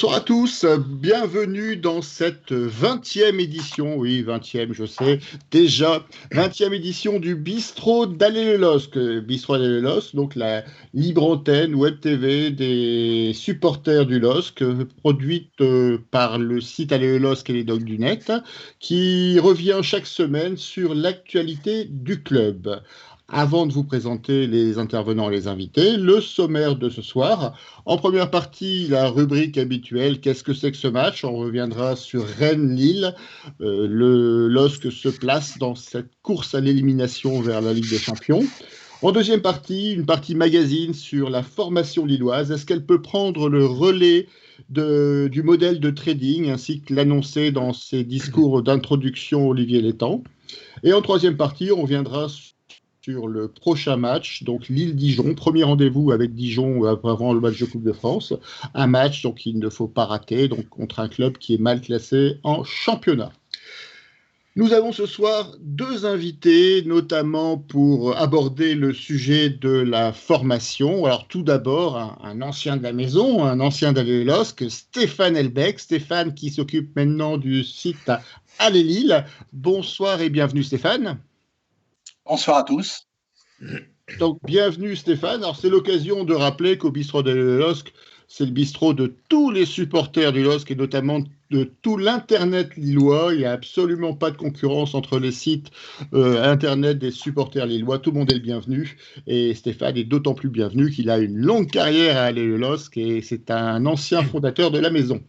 Bonsoir à tous, bienvenue dans cette 20e édition, oui 20e je sais, déjà 20e édition du Bistrot d'Allez-le-Losc. Bistrot d'Allez-le-Losc, donc la libre antenne web TV des supporters du LOSC, produite par le site Allez-le-Losc et les Dogs du Net, qui revient chaque semaine sur l'actualité du club. Avant de vous présenter les intervenants et les invités, le sommaire de ce soir. En première partie, la rubrique habituelle, qu'est-ce que c'est que ce match? On reviendra sur Rennes-Lille. Le LOSC se place dans cette course à l'élimination vers la Ligue des Champions. En deuxième partie, une partie magazine sur la formation lilloise. Est-ce qu'elle peut prendre le relais du modèle de trading, ainsi que l'annonçait dans ses discours d'introduction Olivier Létang? Et en troisième partie, on reviendra sur le prochain match, donc Lille-Dijon, premier rendez-vous avec Dijon avant le match de Coupe de France, un match donc qu'il ne faut pas rater, donc contre un club qui est mal classé en championnat. Nous avons ce soir deux invités, notamment pour aborder le sujet de la formation. Alors tout d'abord, un ancien de la maison, un ancien d'Allez-le-Losc, Stéphane Elbecq. Stéphane qui s'occupe maintenant du site Allez-Lille. Bonsoir et bienvenue Stéphane. Bonsoir à tous. Donc, bienvenue Stéphane. Alors, c'est l'occasion de rappeler qu'au bistrot de LOSC, c'est le bistrot de tous les supporters du LOSC et notamment de tout l'internet lillois. Il n'y a absolument pas de concurrence entre les sites internet des supporters lillois. Tout le monde est le bienvenu. Et Stéphane est d'autant plus bienvenu qu'il a une longue carrière à LOSC et c'est un ancien fondateur de la maison.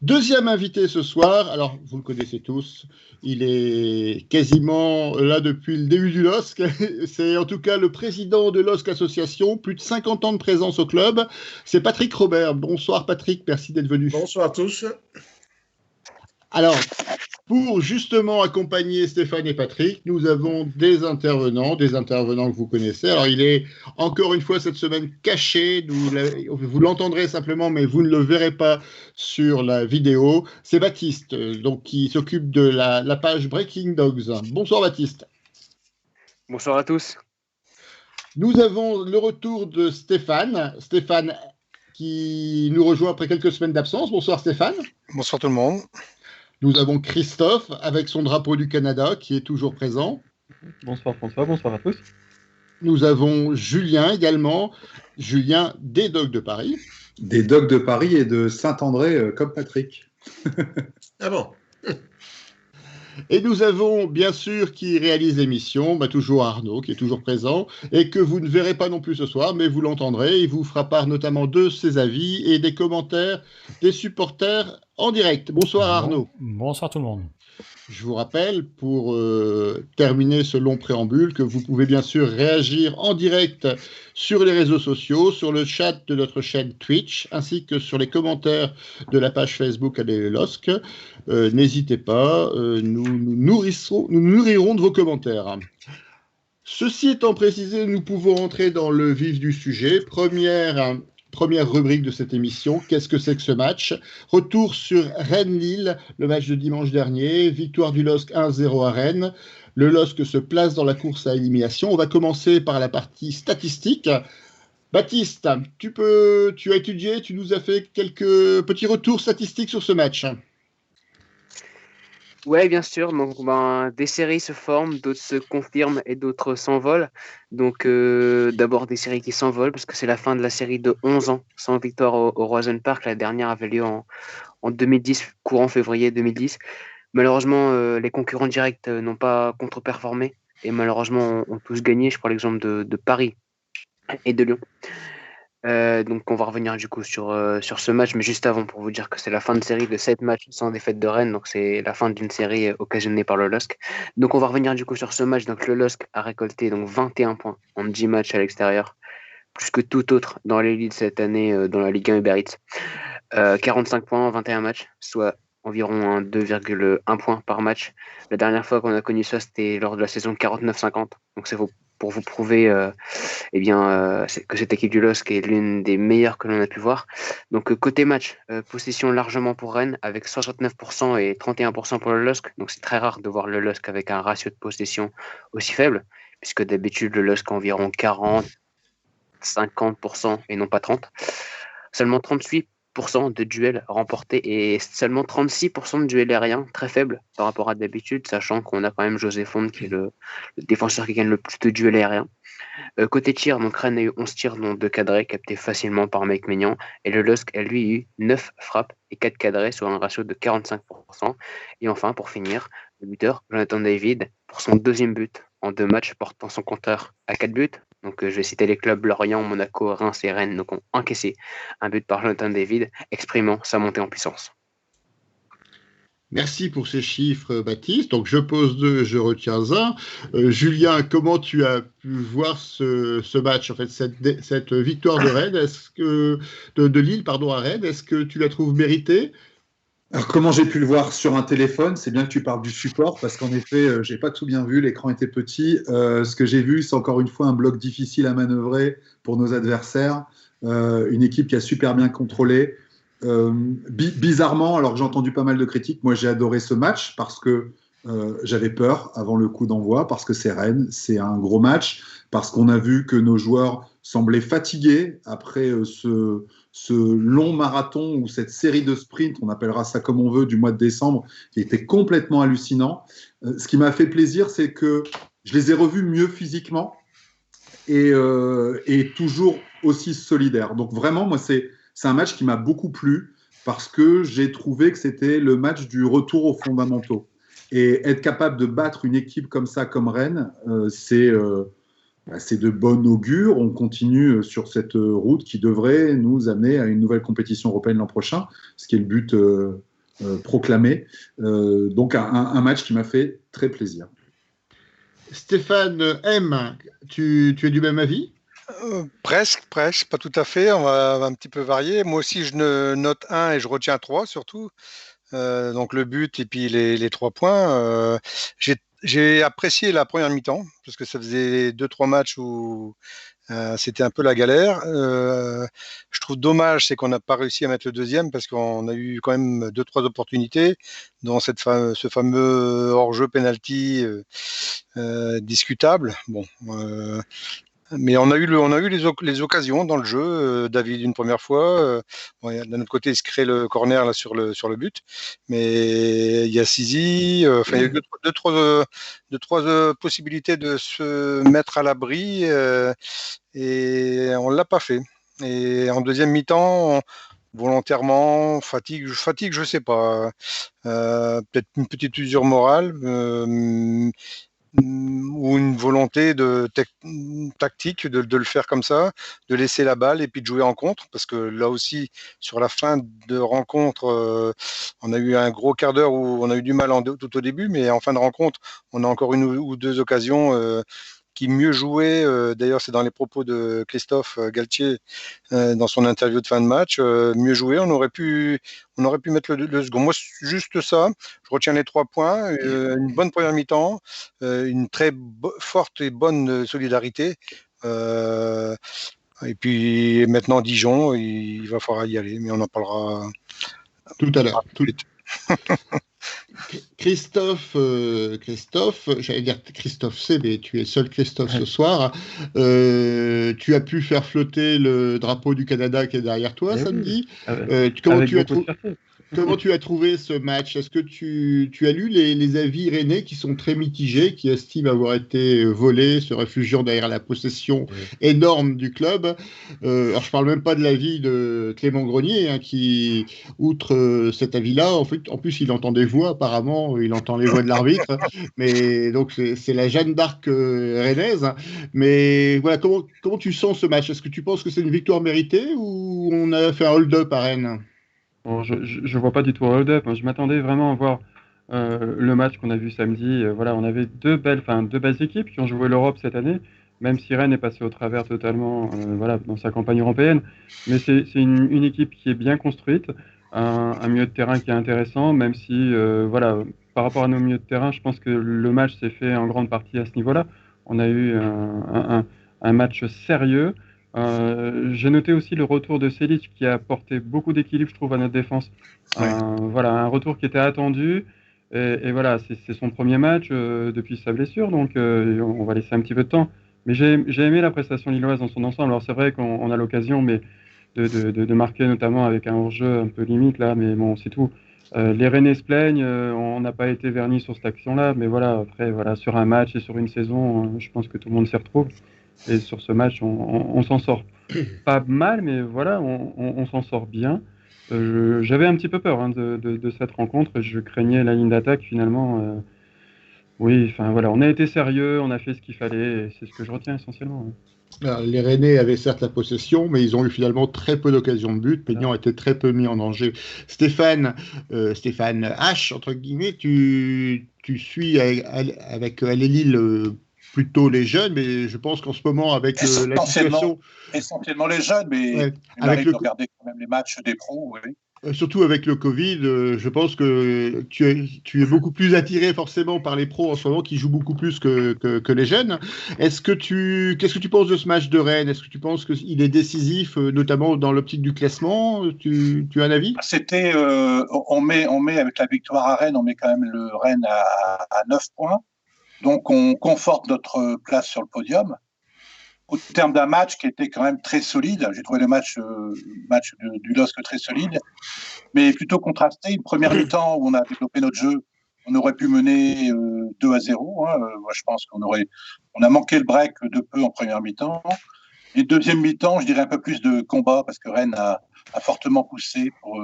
Deuxième invité ce soir, alors vous le connaissez tous, il est quasiment là depuis le début du LOSC, c'est en tout cas le président de LOSC Association, plus de 50 ans de présence au club, c'est Patrick Robert. Bonsoir Patrick, merci d'être venu. Bonsoir à tous. Alors, pour justement accompagner Stéphane et Patrick, nous avons des intervenants que vous connaissez. Alors, il est encore une fois cette semaine caché, vous l'entendrez simplement, mais vous ne le verrez pas sur la vidéo. C'est Baptiste, donc, qui s'occupe de la page Breaking Dogs. Bonsoir Baptiste. Bonsoir à tous. Nous avons le retour de Stéphane qui nous rejoint après quelques semaines d'absence. Bonsoir Stéphane. Bonsoir tout le monde. Nous avons Christophe avec son drapeau du Canada qui est toujours présent. Bonsoir François, bonsoir à tous. Nous avons Julien également, Julien des Dogs de Paris. Des Dogs de Paris et de Saint-André comme Patrick. Ah bon. Et nous avons bien sûr qui réalise l'émission, toujours Arnaud qui est toujours présent et que vous ne verrez pas non plus ce soir, mais vous l'entendrez. Il vous fera part notamment de ses avis et des commentaires des supporters en direct. Bonsoir Arnaud. Bonsoir tout le monde. Je vous rappelle, pour terminer ce long préambule, que vous pouvez bien sûr réagir en direct sur les réseaux sociaux, sur le chat de notre chaîne Twitch, ainsi que sur les commentaires de la page Facebook Allez-le-Losc. N'hésitez pas, nous nourrirons de vos commentaires. Ceci étant précisé, nous pouvons entrer dans le vif du sujet. Première rubrique de cette émission, qu'est-ce que c'est que ce match? Retour sur Rennes-Lille, le match de dimanche dernier, victoire du LOSC 1-0 à Rennes. Le LOSC se place dans la course à élimination. On va commencer par la partie statistique. Baptiste, tu as étudié, tu nous as fait quelques petits retours statistiques sur ce match. Oui, bien sûr. Donc, des séries se forment, d'autres se confirment et d'autres s'envolent. Donc, d'abord des séries qui s'envolent parce que c'est la fin de la série de 11 ans sans victoire au Roison Park. La dernière avait lieu en 2010, courant février 2010. Malheureusement, les concurrents directs n'ont pas contre-performé et malheureusement ont tous gagné. Je prends l'exemple de Paris et de Lyon. Donc on va revenir du coup sur ce match, mais juste avant pour vous dire que c'est la fin de série de 7 matchs sans défaite de Rennes, donc c'est la fin d'une série occasionnée par le LOSC. Donc on va revenir du coup sur ce match. Donc le LOSC a récolté donc 21 points en 10 matchs à l'extérieur, plus que tout autre dans l'élite cette année dans la Ligue 1 Uber Eats. 45 points en 21 matchs, soit environ 2,1 points par match. La dernière fois qu'on a connu ça, c'était lors de la saison 49-50, donc c'est pour vous prouver que cette équipe du LOSC est l'une des meilleures que l'on a pu voir. Donc côté match, possession largement pour Rennes avec 69% et 31% pour le LOSC. Donc c'est très rare de voir le LOSC avec un ratio de possession aussi faible, puisque d'habitude le LOSC a environ 40, 50% et non pas 30. Seulement 38 40% de duels remportés et seulement 36% de duels aériens, très faible par rapport à d'habitude, sachant qu'on a quand même José Fonte qui est le défenseur qui gagne le plus de duels aériens. Côté tir, donc Rennes a eu 11 tirs, dont 2 cadrés, captés facilement par Mike Maignan. Et le LOSC a lui eu 9 frappes et 4 cadrés, sur un ratio de 45%. Et enfin, pour finir, le buteur, Jonathan David, pour son deuxième but en 2 matchs, portant son compteur à 4 buts. Donc je vais citer les clubs Lorient, Monaco, Reims et Rennes, donc ont encaissé un but par Jonathan David, exprimant sa montée en puissance. Merci pour ces chiffres, Baptiste. Donc, je pose 2, je retiens 1. Julien, comment tu as pu voir ce match, en fait, cette victoire de Rennes, de Lille, à Rennes, est-ce que tu la trouves méritée? Alors, comment j'ai pu le voir sur un téléphone? C'est bien que tu parles du support, parce qu'en effet, j'ai pas tout bien vu, l'écran était petit. Ce que j'ai vu, c'est encore une fois un bloc difficile à manœuvrer pour nos adversaires. Une équipe qui a super bien contrôlé. Bizarrement, alors que j'ai entendu pas mal de critiques, moi j'ai adoré ce match parce que j'avais peur avant le coup d'envoi, parce que c'est Rennes, c'est un gros match, parce qu'on a vu que nos joueurs semblaient fatigués après ce long marathon ou cette série de sprints, on appellera ça comme on veut, du mois de décembre, qui était complètement hallucinant. Ce qui m'a fait plaisir, c'est que je les ai revus mieux physiquement et toujours aussi solidaires. Donc vraiment, moi c'est un match qui m'a beaucoup plu parce que j'ai trouvé que c'était le match du retour aux fondamentaux. Et être capable de battre une équipe comme ça, comme Rennes, c'est de bon augure. On continue sur cette route qui devrait nous amener à une nouvelle compétition européenne l'an prochain, ce qui est le but proclamé. Donc un match qui m'a fait très plaisir. Stéphane M, tu es du même avis? Presque, pas tout à fait. On va un petit peu varier. Moi aussi, je note 1 et je retiens 3 surtout. Donc le but et puis les 3 points. J'ai apprécié la première mi-temps parce que ça faisait 2-3 matchs où c'était un peu la galère. Je trouve dommage, c'est qu'on n'a pas réussi à mettre le deuxième parce qu'on a eu quand même 2-3 opportunités, dont ce fameux hors-jeu penalty discutable. Bon. Mais on a eu les occasions dans le jeu. David une première fois. D'un autre côté, il se crée le corner là sur le but. Mais il y a Sisi. Il y a eu deux, trois possibilités de se mettre à l'abri et on l'a pas fait. Et en deuxième mi-temps, volontairement, fatigue, je sais pas. Peut-être une petite usure morale. Ou une volonté tactique de le faire comme ça, de laisser la balle et puis de jouer en contre, parce que là aussi, sur la fin de rencontre, on a eu un gros quart d'heure où on a eu du mal tout au début, mais en fin de rencontre, on a encore une ou deux occasions qui mieux jouaient. D'ailleurs, c'est dans les propos de Christophe Galtier dans son interview de fin de match. Mieux jouer, on aurait pu mettre le second. Moi, juste ça. Je retiens les 3 points. Une bonne première mi-temps, une très forte et bonne solidarité. Et puis maintenant, Dijon, il va falloir y aller, mais on en parlera tout à l'heure. Christophe, j'allais dire Christophe C, mais tu es seul Christophe ce soir. Tu as pu faire flotter le drapeau du Canada qui est derrière toi samedi. Comment tu as trouvé ce match? Est-ce que tu as lu les avis rennais qui sont très mitigés, qui estiment avoir été volés, se réfugiant derrière la possession énorme du club? Alors, je ne parle même pas de l'avis de Clément Grenier, hein, qui, outre cet avis-là, en plus, il entend des voix, apparemment, il entend les voix de l'arbitre. Mais donc, c'est la Jeanne d'Arc rennaise. Mais voilà, comment tu sens ce match? Est-ce que tu penses que c'est une victoire méritée ou on a fait un hold-up à Rennes? Bon, je vois pas du tout un hold-up. Je m'attendais vraiment à voir le match qu'on a vu samedi. Voilà, on avait deux belles équipes qui ont joué l'Europe cette année, même si Rennes est passé au travers totalement voilà, dans sa campagne européenne. Mais c'est une équipe qui est bien construite, un milieu de terrain qui est intéressant, même si voilà, par rapport à nos milieux de terrain, je pense que le match s'est fait en grande partie à ce niveau-là. On a eu un match sérieux. J'ai noté aussi le retour de Selic qui a apporté beaucoup d'équilibre, je trouve, à notre défense. Voilà, un retour qui était attendu. Et voilà, c'est son premier match depuis sa blessure, donc on va laisser un petit peu de temps. Mais j'ai aimé la prestation lilloise dans son ensemble. Alors c'est vrai qu'on a l'occasion, mais de marquer, notamment avec un hors-jeu un peu limite là, mais bon, c'est tout. Les Rennais se plaignent, on n'a pas été vernis sur cette action-là, mais voilà, après, voilà, sur un match et sur une saison, je pense que tout le monde s'y retrouve. Et sur ce match, on s'en sort pas mal, mais voilà, on s'en sort bien. J'avais un petit peu peur de cette rencontre, je craignais la ligne d'attaque finalement. Oui, enfin voilà, on a été sérieux, on a fait ce qu'il fallait, et c'est ce que je retiens essentiellement. Les Rennais avaient certes la possession, mais ils ont eu finalement très peu d'occasions de but. Peignan a été très peu mis en danger. Stéphane H, entre guillemets, tu suis avec Lille plutôt les jeunes, mais je pense qu'en ce moment, avec la situation... Essentiellement les jeunes, mais ouais, il m'arrive de regarder quand même les matchs des pros, oui. Surtout avec le Covid, je pense que tu es beaucoup plus attiré forcément par les pros en ce moment qui jouent beaucoup plus que les jeunes. Qu'est-ce que tu penses de ce match de Rennes? Est-ce que tu penses qu'il est décisif, notamment dans l'optique du classement? Tu as un avis? On met avec la victoire à Rennes, on met quand même le Rennes à 9 points. Donc on conforte notre place sur le podium. Au terme d'un match qui était quand même très solide, j'ai trouvé le match du LOSC très solide, mais plutôt contrasté. Une première mi-temps où on a développé notre jeu, on aurait pu mener 2-0. Moi, je pense qu'on a manqué le break de peu en première mi-temps. Et deuxième mi-temps, je dirais un peu plus de combat parce que Rennes a fortement poussé pour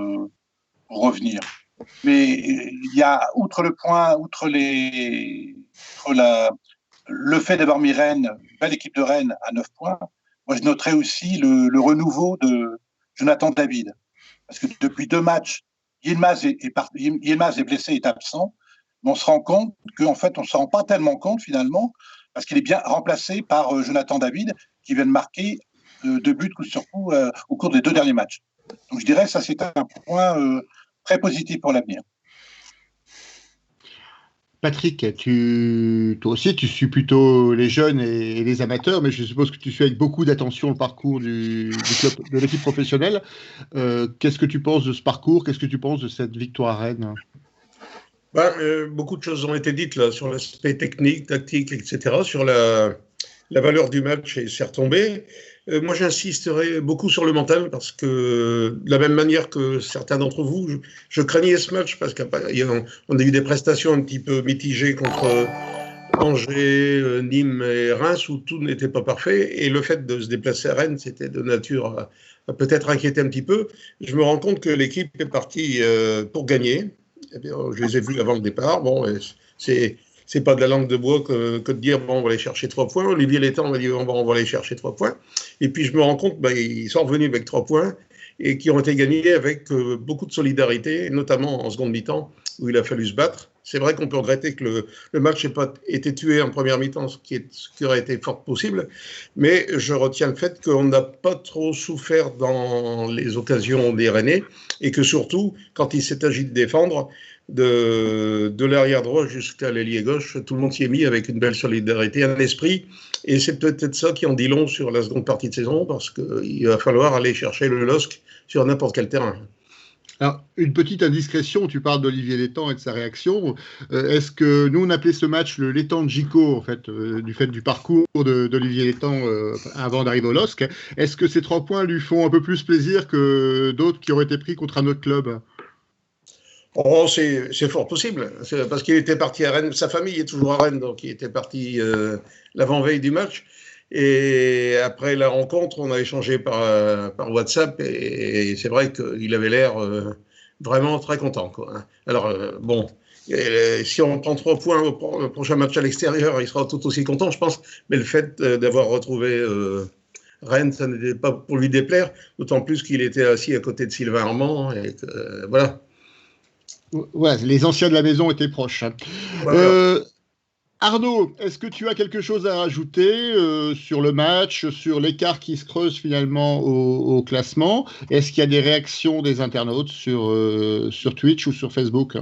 revenir. Mais il y a, outre le fait d'avoir mis Rennes, une belle équipe de Rennes à 9 points, moi je noterais aussi le renouveau de Jonathan David. Parce que depuis 2 matchs, Yilmaz est blessé, est absent, mais on se rend compte qu'en fait, on ne se rend pas tellement compte finalement, parce qu'il est bien remplacé par Jonathan David, qui vient de marquer 2 buts coup sur coup au cours des 2 derniers matchs. Donc je dirais que ça c'est un point très positif pour l'avenir. Patrick, toi aussi, tu suis plutôt les jeunes et les amateurs, mais je suppose que tu suis avec beaucoup d'attention le parcours du club, de l'équipe professionnelle. Qu'est-ce que tu penses de ce parcours? Qu'est-ce que tu penses de cette victoire à Rennes? Beaucoup de choses ont été dites là, sur l'aspect technique, tactique, etc., sur la valeur du match et ses retombées. Moi, j'insisterai beaucoup sur le mental parce que, de la même manière que certains d'entre vous, je craignais ce match parce qu'on a eu des prestations un petit peu mitigées contre Angers, Nîmes et Reims où tout n'était pas parfait. Et le fait de se déplacer à Rennes, c'était de nature à peut-être inquiéter un petit peu. Je me rends compte que l'équipe est partie pour gagner. Eh bien, je les ai vus avant le départ. Bon, c'est pas de la langue de bois que de dire bon, on va aller chercher 3 points. Olivier Létang m'a dit on va aller chercher 3 points. Et puis je me rends compte ils sont revenus avec 3 points et qui ont été gagnés avec beaucoup de solidarité, notamment en seconde mi-temps où il a fallu se battre. C'est vrai qu'on peut regretter que le match n'ait pas été tué en première mi-temps, ce qui aurait été fort possible. Mais je retiens le fait qu'on n'a pas trop souffert dans les occasions des Rennais et que surtout, quand il s'est agi de défendre, de l'arrière droit jusqu'à l'ailier gauche, tout le monde s'y est mis avec une belle solidarité, un esprit, et c'est peut-être ça qui en dit long sur la seconde partie de saison, parce qu'il va falloir aller chercher le LOSC sur n'importe quel terrain. Alors, une petite indiscrétion, tu parles d'Olivier Létang et de sa réaction. Est-ce que nous, on appelait ce match le Létang Gico, en fait, du parcours d'Olivier Létang avant d'arriver au LOSC? Est-ce que ces 3 points lui font un peu plus plaisir que d'autres qui auraient été pris contre un autre club? Oh, c'est fort possible, parce qu'il était parti à Rennes, sa famille est toujours à Rennes, donc il était parti l'avant-veille du match, et après la rencontre, on a échangé par WhatsApp, et c'est vrai qu'il avait l'air vraiment très content, quoi. Alors, bon, si on prend 3 points au prochain match à l'extérieur, il sera tout aussi content, je pense, mais le fait d'avoir retrouvé Rennes, ça n'était pas pour lui déplaire, d'autant plus qu'il était assis à côté de Sylvain Armand, et voilà. Ouais, les anciens de la maison étaient proches. Voilà. Arnaud, est-ce que tu as quelque chose à rajouter sur le match, sur l'écart qui se creuse finalement au classement? Est-ce qu'il y a des réactions des internautes sur Twitch ou sur Facebook?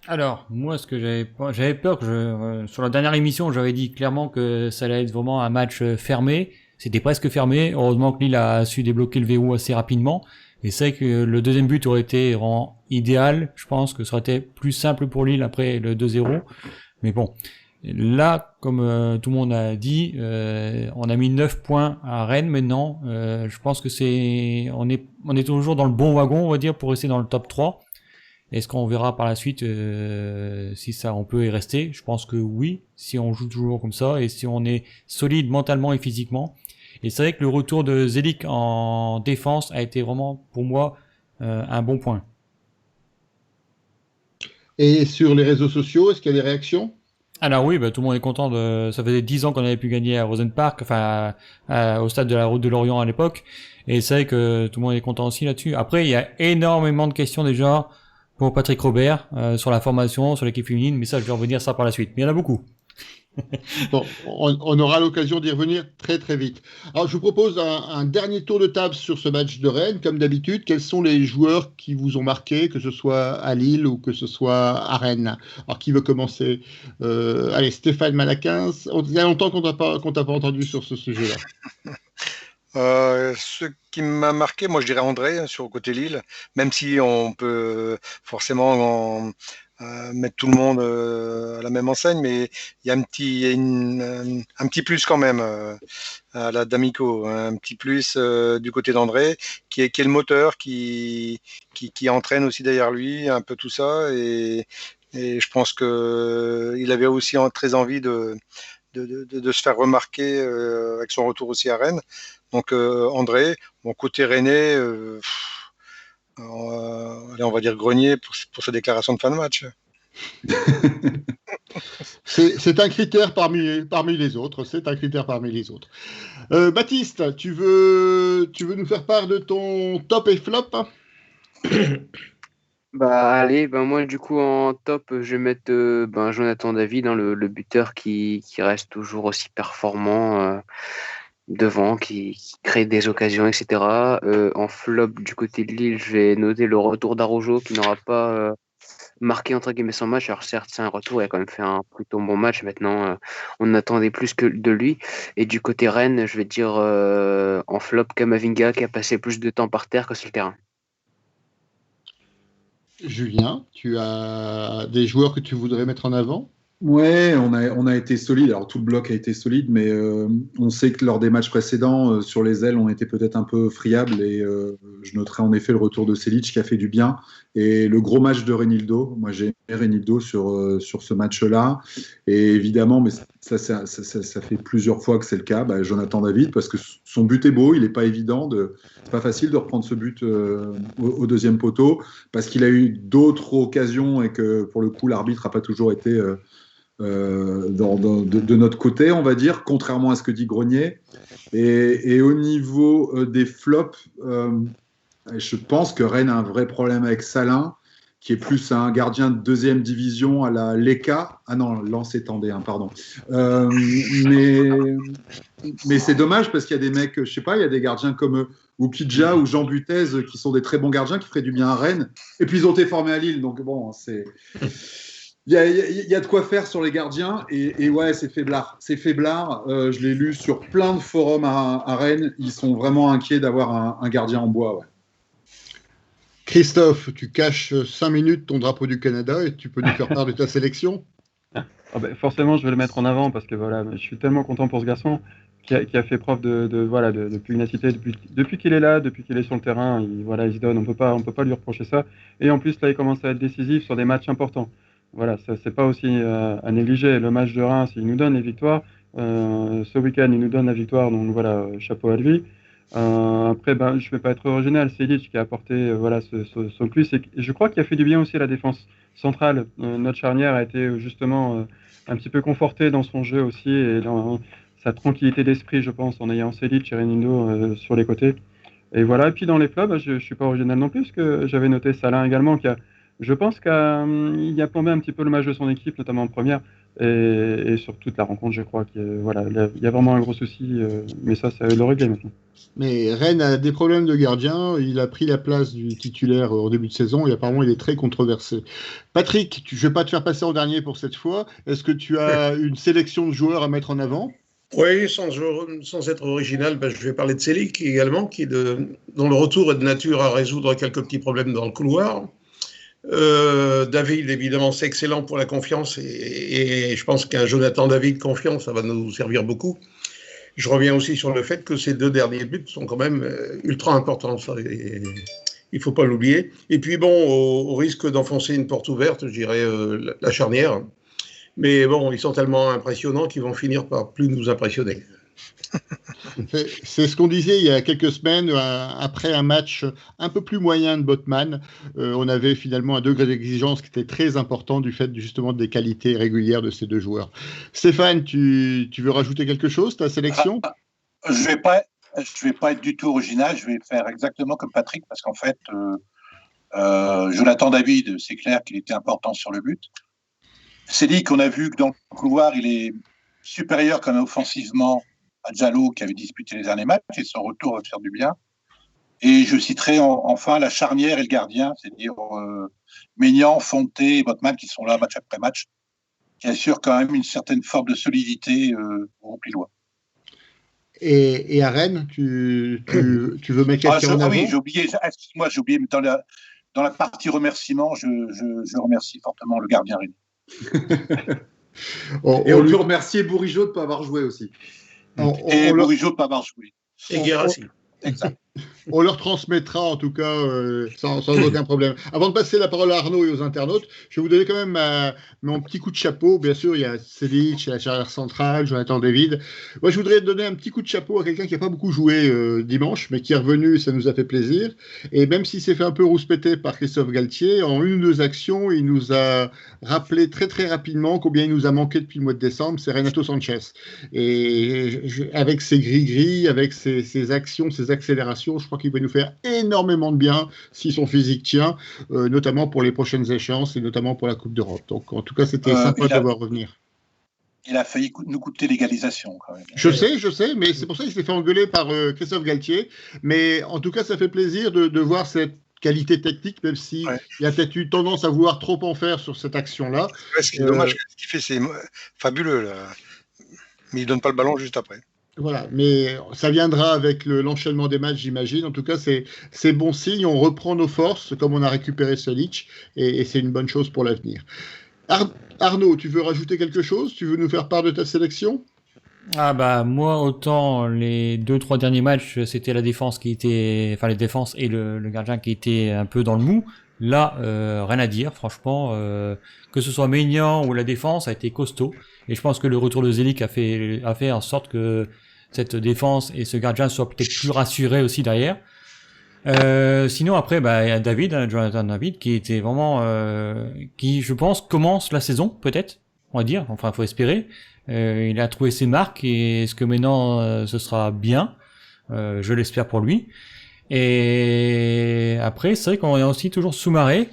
Alors, moi, ce que j'avais peur que sur la dernière émission, j'avais dit clairement que ça allait être vraiment un match fermé. C'était presque fermé. Heureusement que Lille a su débloquer le verrou assez rapidement. Et c'est vrai que le deuxième but aurait été vraiment idéal. Je pense que ça aurait été plus simple pour Lille après le 2-0. Mais bon, Et là, comme tout le monde a dit, on a mis 9 points à Rennes maintenant. Je pense que on est toujours dans le bon wagon, on va dire, pour rester dans le top 3. Est-ce qu'on verra par la suite si ça on peut y rester? Je pense que oui, si on joue toujours comme ça et si on est solide mentalement et physiquement. Et c'est vrai que le retour de Zelik en défense a été vraiment pour moi un bon point. Et sur les réseaux sociaux, est-ce qu'il y a des réactions? Alors oui, tout le monde est content ça faisait 10 ans qu'on avait pu gagner à Rosen Park, enfin au stade de la Route de Lorient à l'époque. Et c'est vrai que tout le monde est content aussi là-dessus. Après, il y a énormément de questions déjà pour Patrick Robert sur la formation, sur l'équipe féminine, mais ça, je vais revenir ça par la suite. Mais il y en a beaucoup. Bon, on aura l'occasion d'y revenir très très vite. Alors, je vous propose un dernier tour de table sur ce match de Rennes. Comme d'habitude, quels sont les joueurs qui vous ont marqué, que ce soit à Lille ou que ce soit à Rennes? Alors, qui veut commencer? Allez, Stéphane Malaquin. Il y a longtemps qu'on t'a pas entendu sur ce sujet-là. Ce qui m'a marqué, moi je dirais André sur le côté Lille, même si on peut forcément mettre tout le monde à la même enseigne, mais il y a un petit plus quand même à la d'Amico, un petit plus du côté d'André, qui est le moteur, qui entraîne aussi derrière lui un peu tout ça, et je pense que il avait aussi très envie de se faire remarquer avec son retour aussi à Rennes. Donc André, mon côté rennais, allez, on va dire grenier pour sa déclaration de fin de match. C'est un critère parmi les autres. C'est un critère parmi les autres. Baptiste, tu veux nous faire part de ton top et flop? Allez, moi du coup en top, je vais mettre Jonathan David, le buteur qui reste toujours aussi performant devant, qui crée des occasions, etc. En flop du côté de Lille, je vais noter le retour d'Araujo qui n'aura pas marqué entre guillemets son match. Alors certes, c'est un retour, il a quand même fait un plutôt bon match. Maintenant, on attendait plus que de lui. Et du côté Rennes, je vais dire en flop Kamavinga qui a passé plus de temps par terre que sur le terrain. Julien, tu as des joueurs que tu voudrais mettre en avant? Ouais, on a été solide. Alors tout le bloc a été solide, mais on sait que lors des matchs précédents, sur les ailes, on était peut-être un peu friable. Et je noterai en effet le retour de Selic qui a fait du bien. Et le gros match de Reinildo. Moi, j'ai aimé Reinildo sur ce match-là. Et évidemment, mais ça fait plusieurs fois que c'est le cas, Jonathan David, parce que son but est beau, il n'est pas évident. C'est pas facile de reprendre ce but au deuxième poteau, parce qu'il a eu d'autres occasions et que pour le coup, l'arbitre n'a pas toujours été de notre côté, on va dire, contrairement à ce que dit Grenier. Et au niveau des flops, je pense que Rennes a un vrai problème avec Salin, qui est plus un gardien de deuxième division à la Leka. Ah non, Lens étendait, pardon. Mais c'est dommage parce qu'il y a des mecs, je sais pas, il y a des gardiens comme Oukidja ou Jean Butez qui sont des très bons gardiens qui feraient du bien à Rennes. Et puis ils ont été formés à Lille, donc bon, c'est... Il y a de quoi faire sur les gardiens et ouais, c'est faiblard. C'est faiblard. Je l'ai lu sur plein de forums à Rennes. Ils sont vraiment inquiets d'avoir un gardien en bois. Ouais. Christophe, tu caches 5 minutes ton drapeau du Canada et tu peux nous faire part de ta sélection? Forcément, je vais le mettre en avant parce que voilà, je suis tellement content pour ce garçon qui a fait preuve de pugnacité depuis qu'il est là, depuis qu'il est sur le terrain. Il se donne. On peut pas lui reprocher ça. Et en plus, là, il commence à être décisif sur des matchs importants. Voilà, ça c'est pas aussi à négliger. Le match de Reims, il nous donne les victoires. Ce week-end, il nous donne la victoire, donc voilà, chapeau à lui. Après, je vais pas être original. C'est Selic qui a apporté son plus. Et je crois qu'il a fait du bien aussi à la défense centrale. Notre charnière a été justement un petit peu confortée dans son jeu aussi et dans sa tranquillité d'esprit, je pense, en ayant Selic et Renindo sur les côtés. Et voilà. Et puis dans les flops, je suis pas original non plus, parce que j'avais noté Salin également, je pense qu'il a plombé un petit peu le match de son équipe, notamment en première, et sur toute la rencontre, je crois qu'il y a vraiment un gros souci, mais ça va le régler maintenant. Mais Rennes a des problèmes de gardien, il a pris la place du titulaire au début de saison, et apparemment il est très controversé. Patrick, je ne vais pas te faire passer en dernier pour cette fois, est-ce que tu as une sélection de joueurs à mettre en avant? Oui, sans être original, je vais parler de Selic également, dont le retour est de nature à résoudre quelques petits problèmes dans le couloir. David, évidemment, c'est excellent pour la confiance et je pense qu'un Jonathan David confiant, ça va nous servir beaucoup. Je reviens aussi sur le fait que ces 2 derniers buts sont quand même ultra importants. Ça, il ne faut pas l'oublier. Et puis bon, au risque d'enfoncer une porte ouverte, je dirais la charnière. Mais bon, ils sont tellement impressionnants qu'ils vont finir par plus nous impressionner. C'est ce qu'on disait il y a quelques semaines, après un match un peu plus moyen de Botman. On avait finalement un degré d'exigence qui était très important du fait justement des qualités régulières de ces 2 joueurs. Stéphane, tu veux rajouter quelque chose, ta sélection? Je vais pas être du tout original, je vais faire exactement comme Patrick, parce qu'en fait, Jonathan David, c'est clair qu'il était important sur le but. Selig, qu'on a vu que dans le couloir, il est supérieur quand même offensivement à Diallo qui avait disputé les derniers matchs et son retour va faire du bien. Et je citerai enfin la charnière et le gardien, c'est-à-dire Maignan, Fonté et Botman qui sont là match après match, qui assurent quand même une certaine forme de solidité au groupe lillois. Et à Rennes, tu veux mettre quelqu'un en avant? Oui, j'ai oublié, excuse-moi, j'ai oublié, mais dans la partie remerciement, je remercie fortement le gardien Rennes. Et on peut remercier Bourigeaud de ne pas avoir joué aussi. Bourigeaud de ne pas avoir joué. Et Guérassi. Exact. On leur transmettra en tout cas sans aucun problème. Avant de passer la parole à Arnaud et aux internautes, je vais vous donner quand même mon petit coup de chapeau. Bien sûr, il y a Selic, la charnière centrale, Jonathan David. Moi, je voudrais donner un petit coup de chapeau à quelqu'un qui n'a pas beaucoup joué dimanche, mais qui est revenu, ça nous a fait plaisir. Et même s'il s'est fait un peu rouspéter par Christophe Galtier, en 1 ou 2 actions, il nous a rappelé très très rapidement combien il nous a manqué depuis le mois de décembre, c'est Renato Sanchez. Et avec ses gris-gris, avec ses actions, ses accélérations, je crois qu'il va nous faire énormément de bien si son physique tient, notamment pour les prochaines échéances et notamment pour la Coupe d'Europe. Donc en tout cas, c'était sympa de le voir revenir. Il a failli nous coûter l'égalisation quand même. Je sais, mais c'est pour ça qu'il s'est fait engueuler par Christophe Galtier. Mais en tout cas, ça fait plaisir de voir cette qualité technique, même si il a peut-être eu tendance à vouloir trop en faire sur cette action-là. Ouais, ce qui est dommage, ce qu'il fait, c'est fabuleux, là. Mais il donne pas le ballon juste après. Voilà, mais ça viendra avec l'enchaînement des matchs, j'imagine. En tout cas, c'est bon signe. On reprend nos forces, comme on a récupéré Selic, et c'est une bonne chose pour l'avenir. Arnaud, tu veux rajouter quelque chose? Tu veux nous faire part de ta sélection? Ah bah moi autant les 2-3 derniers matchs c'était la défense qui était, enfin les défenses et le gardien qui était un peu dans le mou. Là rien à dire franchement, que ce soit Maignan ou la défense a été costaud et je pense que le retour de Zelik a fait en sorte que cette défense et ce gardien soient peut-être plus rassurés aussi derrière. Sinon après bah il y a David, Jonathan David qui était vraiment qui je pense commence la saison peut-être, on va dire, enfin faut espérer. Il a trouvé ses marques et est-ce que maintenant ce sera bien, je l'espère pour lui. Et après c'est vrai qu'on a aussi toujours Soumaré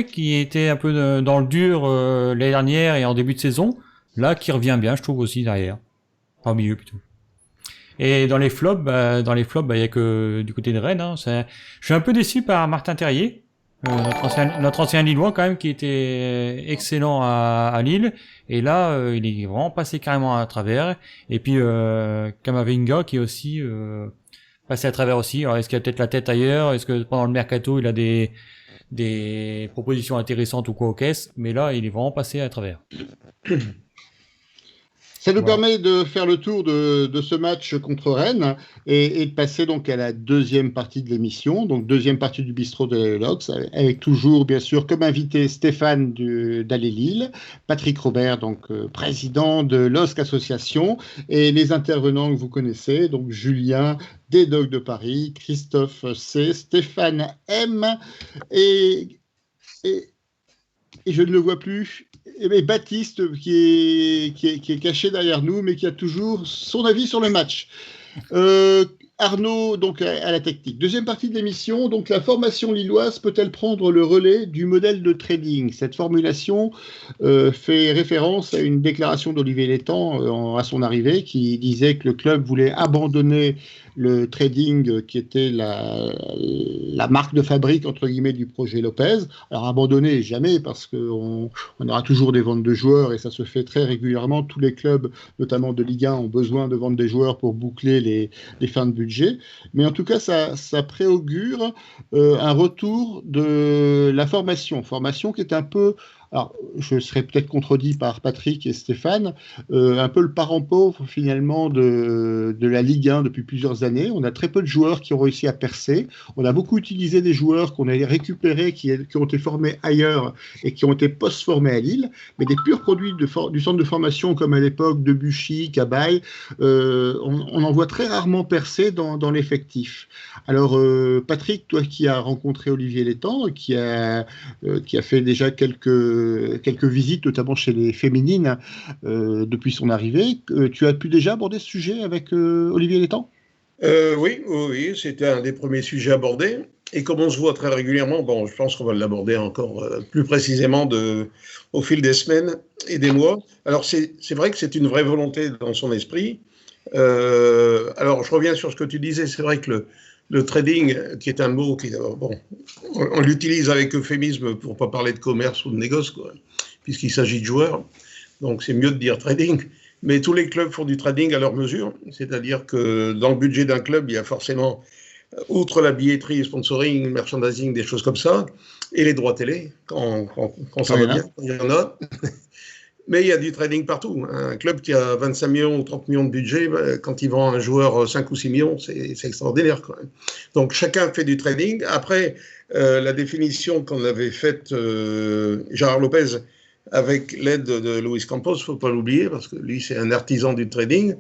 qui était un peu dans le dur l'année dernière et en début de saison, là qui revient bien je trouve aussi derrière, au milieu plutôt. Et dans les flops, il y a que du côté de Rennes. Hein, je suis un peu déçu par Martin Terrier, notre ancien Lillois quand même, qui était excellent à Lille. Et là, il est vraiment passé carrément à travers. Et puis Kamavinga qui est aussi passé à travers aussi. Alors est-ce qu'il a peut-être la tête ailleurs? Est-ce que pendant le mercato, il a des propositions intéressantes ou quoi aux caisses? Mais là, il est vraiment passé à travers. Ça nous permet de faire le tour de ce match contre Rennes et de passer donc à la deuxième partie de l'émission, donc deuxième partie du bistrot de l'Ox, avec toujours bien sûr comme invité Stéphane d'Aller Lille, Patrick Robert, donc président de l'OSC Association, et les intervenants que vous connaissez, donc Julien des Dogs de Paris, Christophe C, Stéphane M et je ne le vois plus. Et Baptiste qui est caché derrière nous, mais qui a toujours son avis sur le match. Arnaud, donc à la technique. Deuxième partie de l'émission, donc la formation lilloise peut-elle prendre le relais du modèle de trading? Cette formulation fait référence à une déclaration d'Olivier Létang à son arrivée, qui disait que le club voulait abandonner le trading qui était la marque de fabrique, entre guillemets, du projet Lopez. Alors abandonné, jamais, parce qu'on aura toujours des ventes de joueurs et ça se fait très régulièrement. Tous les clubs, notamment de Ligue 1, ont besoin de vendre des joueurs pour boucler les fins de budget. Mais en tout cas, ça préaugure un retour de la formation qui est un peu... Alors, je serais peut-être contredit par Patrick et Stéphane, un peu le parent pauvre finalement de la Ligue 1 depuis plusieurs années. On a très peu de joueurs qui ont réussi à percer. On a beaucoup utilisé des joueurs qu'on a récupérés, qui ont été formés ailleurs et qui ont été post-formés à Lille. Mais des purs produits du centre de formation, comme à l'époque de Buchy, Cabaye, on en voit très rarement percer dans l'effectif. Alors, Patrick, toi qui as rencontré Olivier Létang, qui a fait déjà quelques visites, notamment chez les féminines, depuis son arrivée. Tu as pu déjà aborder ce sujet avec Olivier Létang ? Oui, c'était un des premiers sujets abordés. Et comme on se voit très régulièrement, bon, je pense qu'on va l'aborder encore plus précisément au fil des semaines et des mois. Alors, c'est vrai que c'est une vraie volonté dans son esprit. Alors, je reviens sur ce que tu disais. C'est vrai que le trading, qui est un mot qui, bon, on l'utilise avec euphémisme pour ne pas parler de commerce ou de négoce, quoi, puisqu'il s'agit de joueurs. Donc, c'est mieux de dire trading. Mais tous les clubs font du trading à leur mesure. C'est-à-dire que dans le budget d'un club, il y a forcément, outre la billetterie, sponsoring, merchandising, des choses comme ça, et les droits télé, quand ça va bien, il y en a. Mais il y a du trading partout. Un club qui a 25 millions ou 30 millions de budget, quand il vend un joueur 5 ou 6 millions, c'est extraordinaire, quand même. Donc chacun fait du trading. Après, la définition qu'on avait faite, Gérard Lopez, avec l'aide de Luis Campos, il ne faut pas l'oublier, parce que lui, c'est un artisan du trading,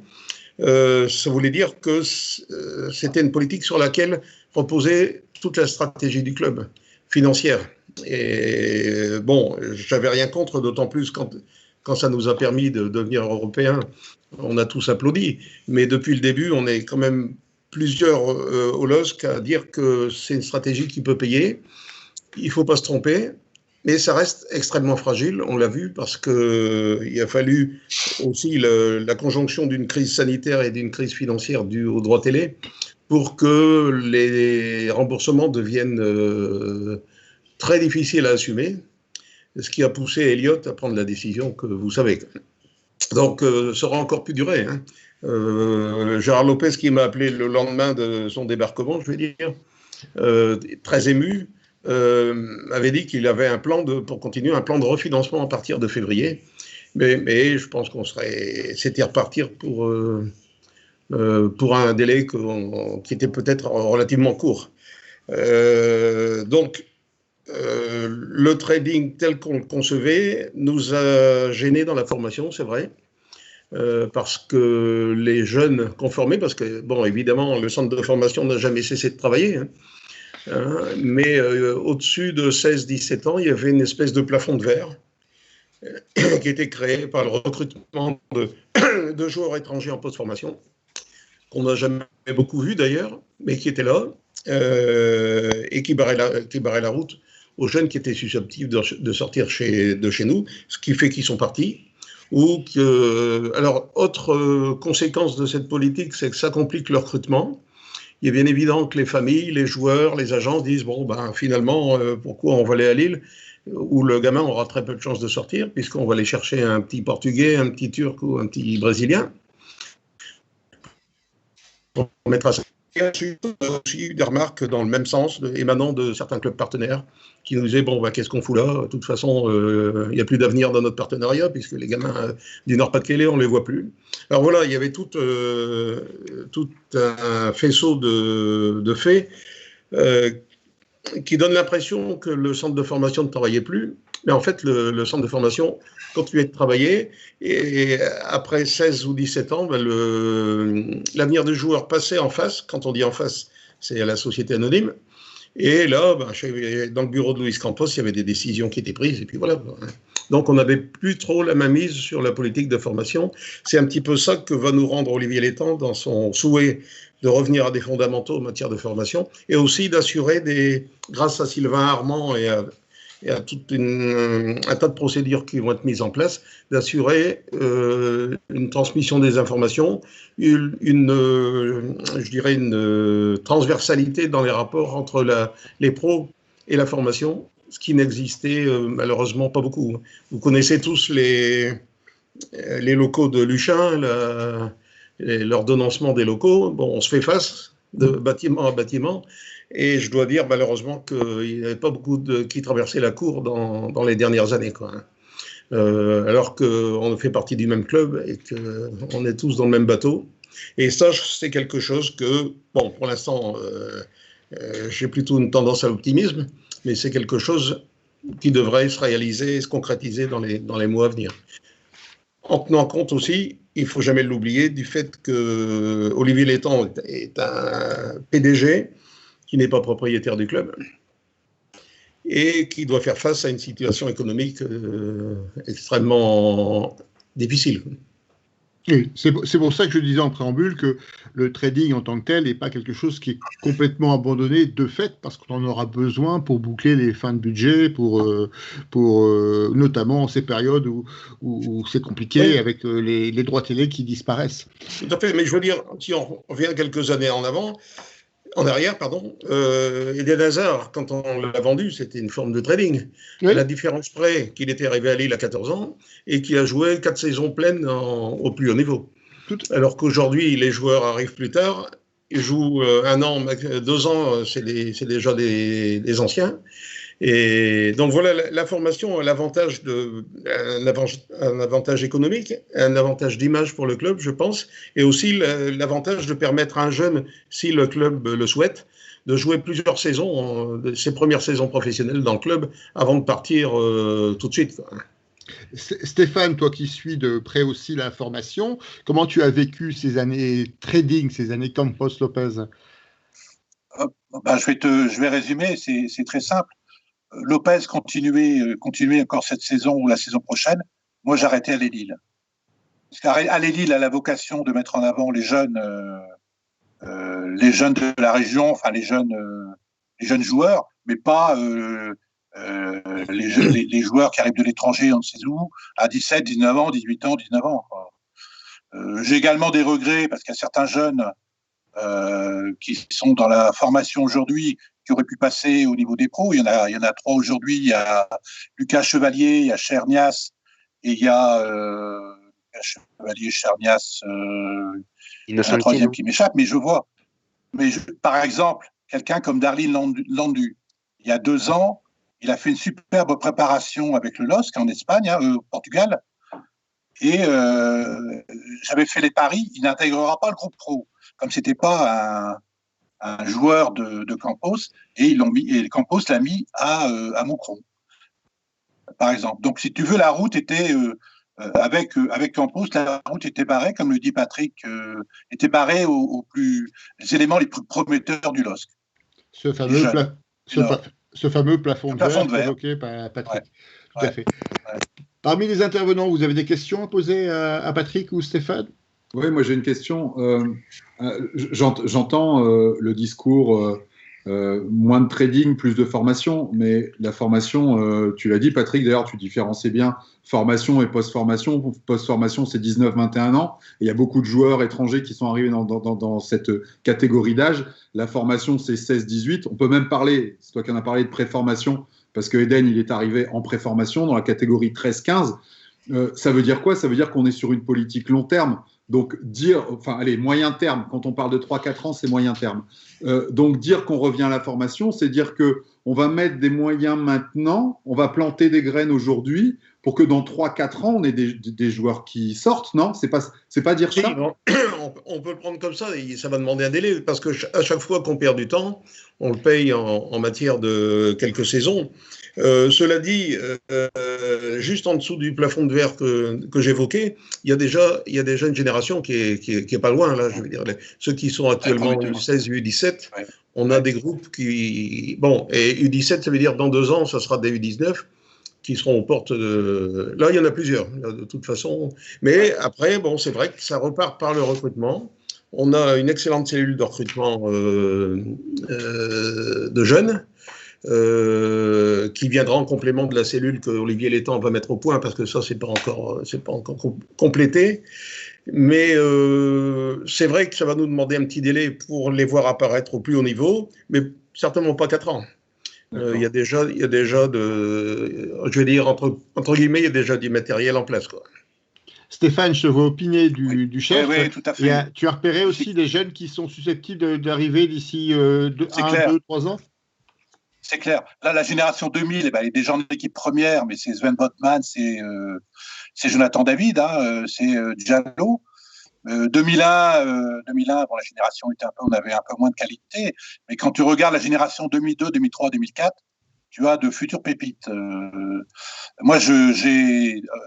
ça voulait dire que c'était une politique sur laquelle reposait toute la stratégie du club, financière. Et bon, j'avais rien contre, d'autant plus quand ça nous a permis de devenir européens, on a tous applaudi. Mais depuis le début, on est quand même plusieurs au LOSC à dire que c'est une stratégie qui peut payer. Il ne faut pas se tromper, mais ça reste extrêmement fragile, on l'a vu, parce qu'il a fallu aussi la conjonction d'une crise sanitaire et d'une crise financière due aux droits télé pour que les remboursements deviennent très difficiles à assumer. Ce qui a poussé Elliott à prendre la décision que vous savez. Donc, ça aura encore pu durer. Hein. Gérard Lopez, qui m'a appelé le lendemain de son débarquement, je vais dire, très ému, avait dit qu'il avait un plan pour continuer, un plan de refinancement à partir de février. Mais je pense c'était repartir pour un délai qui était peut-être relativement court. Donc, le trading tel qu'on le concevait nous a gênés dans la formation, c'est vrai, parce que les jeunes conformés, parce que, bon, évidemment, le centre de formation n'a jamais cessé de travailler, mais au-dessus de 16-17 ans, il y avait une espèce de plafond de verre qui était créé par le recrutement de joueurs étrangers en post-formation, qu'on n'a jamais beaucoup vu d'ailleurs, mais qui était là, et qui barrait la route aux jeunes qui étaient susceptibles de sortir de chez nous, ce qui fait qu'ils sont partis. Alors, autre conséquence de cette politique, c'est que ça complique le recrutement. Il est bien évident que les familles, les joueurs, les agences disent, bon, ben, finalement, pourquoi on va aller à Lille, où le gamin aura très peu de chances de sortir, puisqu'on va aller chercher un petit Portugais, un petit Turc ou un petit Brésilien. Pour mettre à ça. Il y a aussi eu des remarques dans le même sens, émanant de certains clubs partenaires, qui nous disaient, bon, bah, qu'est-ce qu'on fout là ? De toute façon, il n'y a plus d'avenir dans notre partenariat, puisque les gamins du Nord-Pas-de-Calais, on ne les voit plus. Alors voilà, il y avait tout un faisceau de faits qui donne l'impression que le centre de formation ne travaillait plus. Mais en fait, le centre de formation continuait de travailler. Et après 16 ou 17 ans, ben l'avenir du joueur passait en face. Quand on dit en face, c'est à la société anonyme. Et là, ben, dans le bureau de Luis Campos, il y avait des décisions qui étaient prises. Et puis voilà. Donc, on n'avait plus trop la mainmise sur la politique de formation. C'est un petit peu ça que va nous rendre Olivier Létang dans son souhait de revenir à des fondamentaux en matière de formation. Et aussi d'assurer, grâce à Sylvain Armand et à un tas de procédures qui vont être mises en place, d'assurer une transmission des informations, je dirais une transversalité dans les rapports entre les pros et la formation, ce qui n'existait malheureusement pas beaucoup. Vous connaissez tous les locaux de Luchin, l'ordonnancement des locaux. Bon, on se fait face de bâtiment à bâtiment, et je dois dire malheureusement qu'il n'y avait pas beaucoup qui traversaient la cour dans les dernières années, quoi. Alors qu'on fait partie du même club et qu'on est tous dans le même bateau. Et ça, c'est quelque chose que, bon, pour l'instant, j'ai plutôt une tendance à l'optimisme, mais c'est quelque chose qui devrait se réaliser et se concrétiser dans les mois à venir. En tenant compte aussi, il ne faut jamais l'oublier, du fait que Olivier Létang est un PDG qui n'est pas propriétaire du club et qui doit faire face à une situation économique extrêmement difficile. Oui, c'est pour ça que je disais en préambule que le trading en tant que tel n'est pas quelque chose qui est complètement abandonné de fait, parce qu'on en aura besoin pour boucler les fins de budget, pour notamment en ces périodes où c'est compliqué, oui, avec les droits télé qui disparaissent. Tout à fait, mais je veux dire, si on revient quelques années en arrière, Eden Hazard, quand on l'a vendu, c'était une forme de trading. Oui. La différence près qu'il était arrivé à Lille à 14 ans et qu'il a joué 4 saisons pleines au plus haut niveau. Alors qu'aujourd'hui, les joueurs arrivent plus tard, ils jouent 1 an, 2 ans, c'est déjà des anciens. Et donc voilà, la formation a un avantage économique, un avantage d'image pour le club, je pense, et aussi l'avantage de permettre à un jeune, si le club le souhaite, de jouer plusieurs saisons, ses premières saisons professionnelles dans le club, avant de partir tout de suite, quoi. Stéphane, toi qui suis de près aussi la formation, comment tu as vécu ces années trading, ces années Campos Lopez? Je vais résumer, c'est très simple. Lopez continuait encore cette saison ou la saison prochaine. Moi, j'arrêtais à Lille. Parce qu'à Lille a la vocation de mettre en avant les jeunes de la région, enfin les jeunes joueurs, mais pas les joueurs qui arrivent de l'étranger, on ne sait où, à 17, 19 ans, 18 ans, 19 ans. J'ai également des regrets parce qu'il y a certains jeunes qui sont dans la formation aujourd'hui, qui auraient pu passer au niveau des pros. Il y en a 3 aujourd'hui. Il y a Lucas Chevalier, il y a Chernias, et il y a Chevalier, Chernias, il y a un 3e qui m'échappe, mais je vois. Par exemple, quelqu'un comme Darlene Landu, il y a 2 ans, il a fait une superbe préparation avec le LOSC en Espagne, au Portugal, et j'avais fait les paris, il n'intégrera pas le groupe pro, comme ce n'était pas un joueur de Campos, et Campos l'a mis à Moucron, par exemple. Donc, si tu veux, la route était, avec Campos, la route était barrée, comme le dit Patrick, était barrée les éléments les plus prometteurs du LOSC. Ce fameux plafond de verre évoqué par Patrick. Ouais. Tout à fait. Ouais. Parmi les intervenants, vous avez des questions à poser à Patrick ou Stéphane? Oui, moi j'ai une question. J'entends le discours moins de trading, plus de formation, mais la formation, tu l'as dit Patrick, d'ailleurs tu différencies bien formation et post-formation. Post-formation c'est 19-21 ans, et il y a beaucoup de joueurs étrangers qui sont arrivés dans cette catégorie d'âge. La formation c'est 16-18, on peut même parler, c'est toi qui en as parlé, de pré-formation, parce que Eden il est arrivé en pré-formation dans la catégorie 13-15. Ça veut dire quoi? Ça veut dire qu'on est sur une politique long terme. Donc moyen terme, quand on parle de 3-4 ans, c'est moyen terme. Donc dire qu'on revient à la formation, c'est dire qu'on va mettre des moyens maintenant, on va planter des graines aujourd'hui pour que dans 3-4 ans, on ait des joueurs qui sortent, non? C'est pas dire ça? Bon, on peut le prendre comme ça, et ça va demander un délai, parce qu'à chaque fois qu'on perd du temps, on le paye en matière de quelques saisons. Cela dit, juste en dessous du plafond de verre que j'évoquais, il y a déjà une génération qui est pas loin, là, je veux dire. Ceux qui sont actuellement U16, U17, on a des groupes qui... Bon, et U17, ça veut dire dans 2 ans, ça sera des U19 qui seront aux portes de... Là, il y en a plusieurs, de toute façon. Mais après, bon, c'est vrai que ça repart par le recrutement. On a une excellente cellule de recrutement de jeunes. qui viendra en complément de la cellule que Olivier Létang va mettre au point, parce que ça, c'est pas encore complété. Mais c'est vrai que ça va nous demander un petit délai pour les voir apparaître au plus haut niveau, mais certainement pas 4 ans. Il y a déjà je vais dire, entre guillemets, il y a déjà du matériel en place, quoi. Stéphane, je te vois opiner du chef. Oui, tout à fait. Tu as repéré aussi des jeunes qui sont susceptibles d'arriver d'ici 1, 2, 3 ans? C'est clair. Là, la génération 2000, elle est déjà en équipe première, mais c'est Sven Botman, c'est Jonathan David, c'est Diallo. 2001, bon, la génération on avait un peu moins de qualité, mais quand tu regardes la génération 2002, 2003, 2004, tu as de futures pépites. Moi,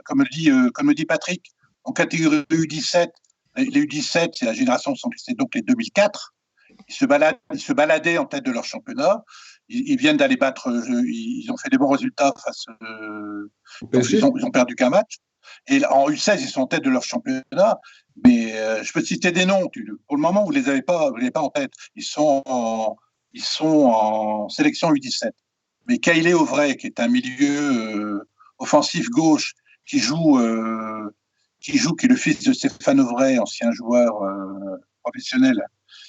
comme le dit Patrick, en catégorie U17, les U17, c'est la génération, c'est donc les 2004. Ils se baladaient en tête de leur championnat. Ils viennent d'aller battre. Ils ont fait des bons résultats face. Donc ils ont perdu qu'un match. Et en U16, ils sont en tête de leur championnat. Mais je peux te citer des noms. Pour le moment, vous les avez pas en tête. Ils sont en sélection U17. Mais Kailé Auvray, qui est un milieu offensif gauche, qui est le fils de Stéphane Auvray, ancien joueur professionnel,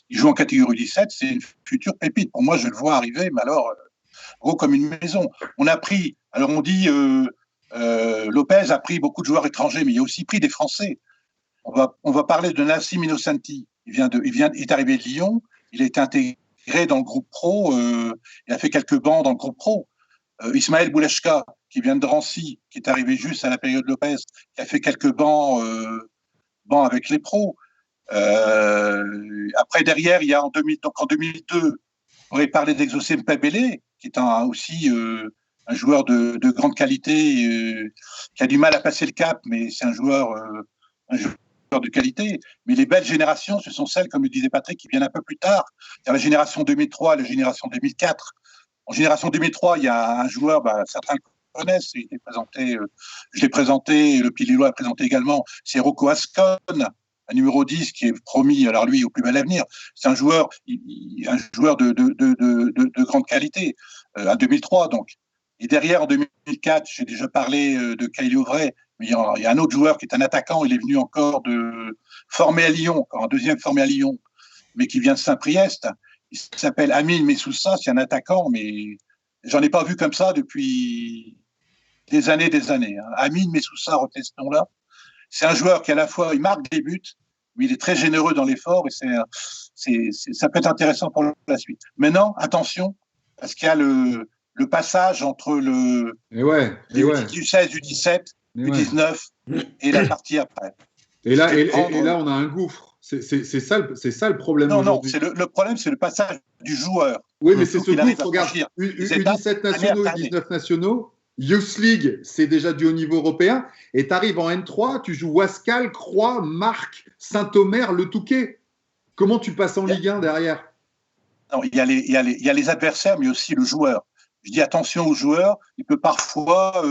il joue en catégorie 17, c'est une future pépite. Pour moi, je le vois arriver, mais alors, gros comme une maison. On a pris, alors on dit, Lopez a pris beaucoup de joueurs étrangers, mais il a aussi pris des Français. On va parler de Nassim Innocenti. Il est arrivé de Lyon, il a été intégré dans le groupe pro, il a fait quelques bancs dans le groupe pro. Ismaël Bouleshka, qui vient de Drancy, qui est arrivé juste à la période Lopez, qui a fait quelques bancs avec les pros. Après, derrière, il y a en 2002, on aurait parlé d'Exocé Mpebele, qui est aussi un joueur de grande qualité, qui a du mal à passer le cap, mais c'est un joueur de qualité. Mais les belles générations, ce sont celles, comme le disait Patrick, qui viennent un peu plus tard. C'est la génération 2003, la génération 2004. En génération 2003, il y a un joueur, certains le connaissent, je l'ai présenté, le Pililo l'a présenté également, c'est Rocco Ascon, un numéro 10 qui est promis, alors lui, au plus bel avenir. C'est un joueur de grande qualité, en 2003 donc. Et derrière, en 2004, j'ai déjà parlé de Kailé Auvray, mais il y a un autre joueur qui est un attaquant, il est venu encore formé à Lyon, encore un deuxième formé à Lyon, mais qui vient de Saint-Priest. Il s'appelle Amine Messoussa, c'est un attaquant, mais j'en ai pas vu comme ça depuis des années. Amine Messoussa, retenez ce nom-là. C'est un joueur qui, à la fois, il marque des buts, mais il est très généreux dans l'effort et ça peut être intéressant pour la suite. Maintenant, attention, parce qu'il y a le passage entre le U16, U17, U19 et la partie après. Et là, on a un gouffre. C'est ça le problème. Non, le problème, c'est le passage du joueur. Oui, mais c'est ce gouffre. Regarde, U17 nationaux, U19 nationaux. Youth League, c'est déjà du haut niveau européen. Et tu arrives en N3, tu joues Wascal, Croix, Marc, Saint-Omer, Le Touquet. Comment tu passes en Ligue 1 derrière? Non, il y a les adversaires, mais aussi le joueur. Je dis attention au joueur. Il peut parfois...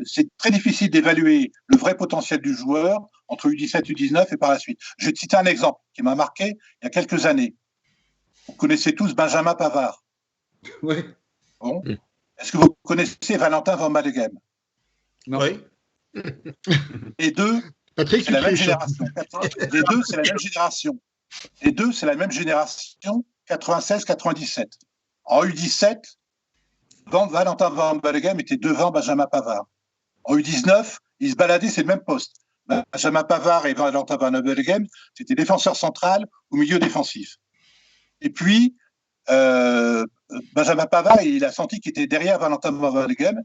c'est très difficile d'évaluer le vrai potentiel du joueur entre U17 et U19 et par la suite. Je vais te citer un exemple qui m'a marqué il y a quelques années. Vous connaissez tous Benjamin Pavard. Oui. Bon. Est-ce que vous connaissez Valentin Van Mallegem? Non. Oui. Les deux, Patrick, c'est la même génération. Les deux, c'est la même génération. Les deux, c'est la même génération, 96-97. En U17, Valentin Van Mallegem était devant Benjamin Pavard. En U19, ils se baladaient, c'est le même poste. Benjamin Pavard et Valentin Van Mallegem, c'était défenseur central ou milieu défensif. Et puis, Benjamin Pavard, il a senti qu'il était derrière Valentin Van Mallegem.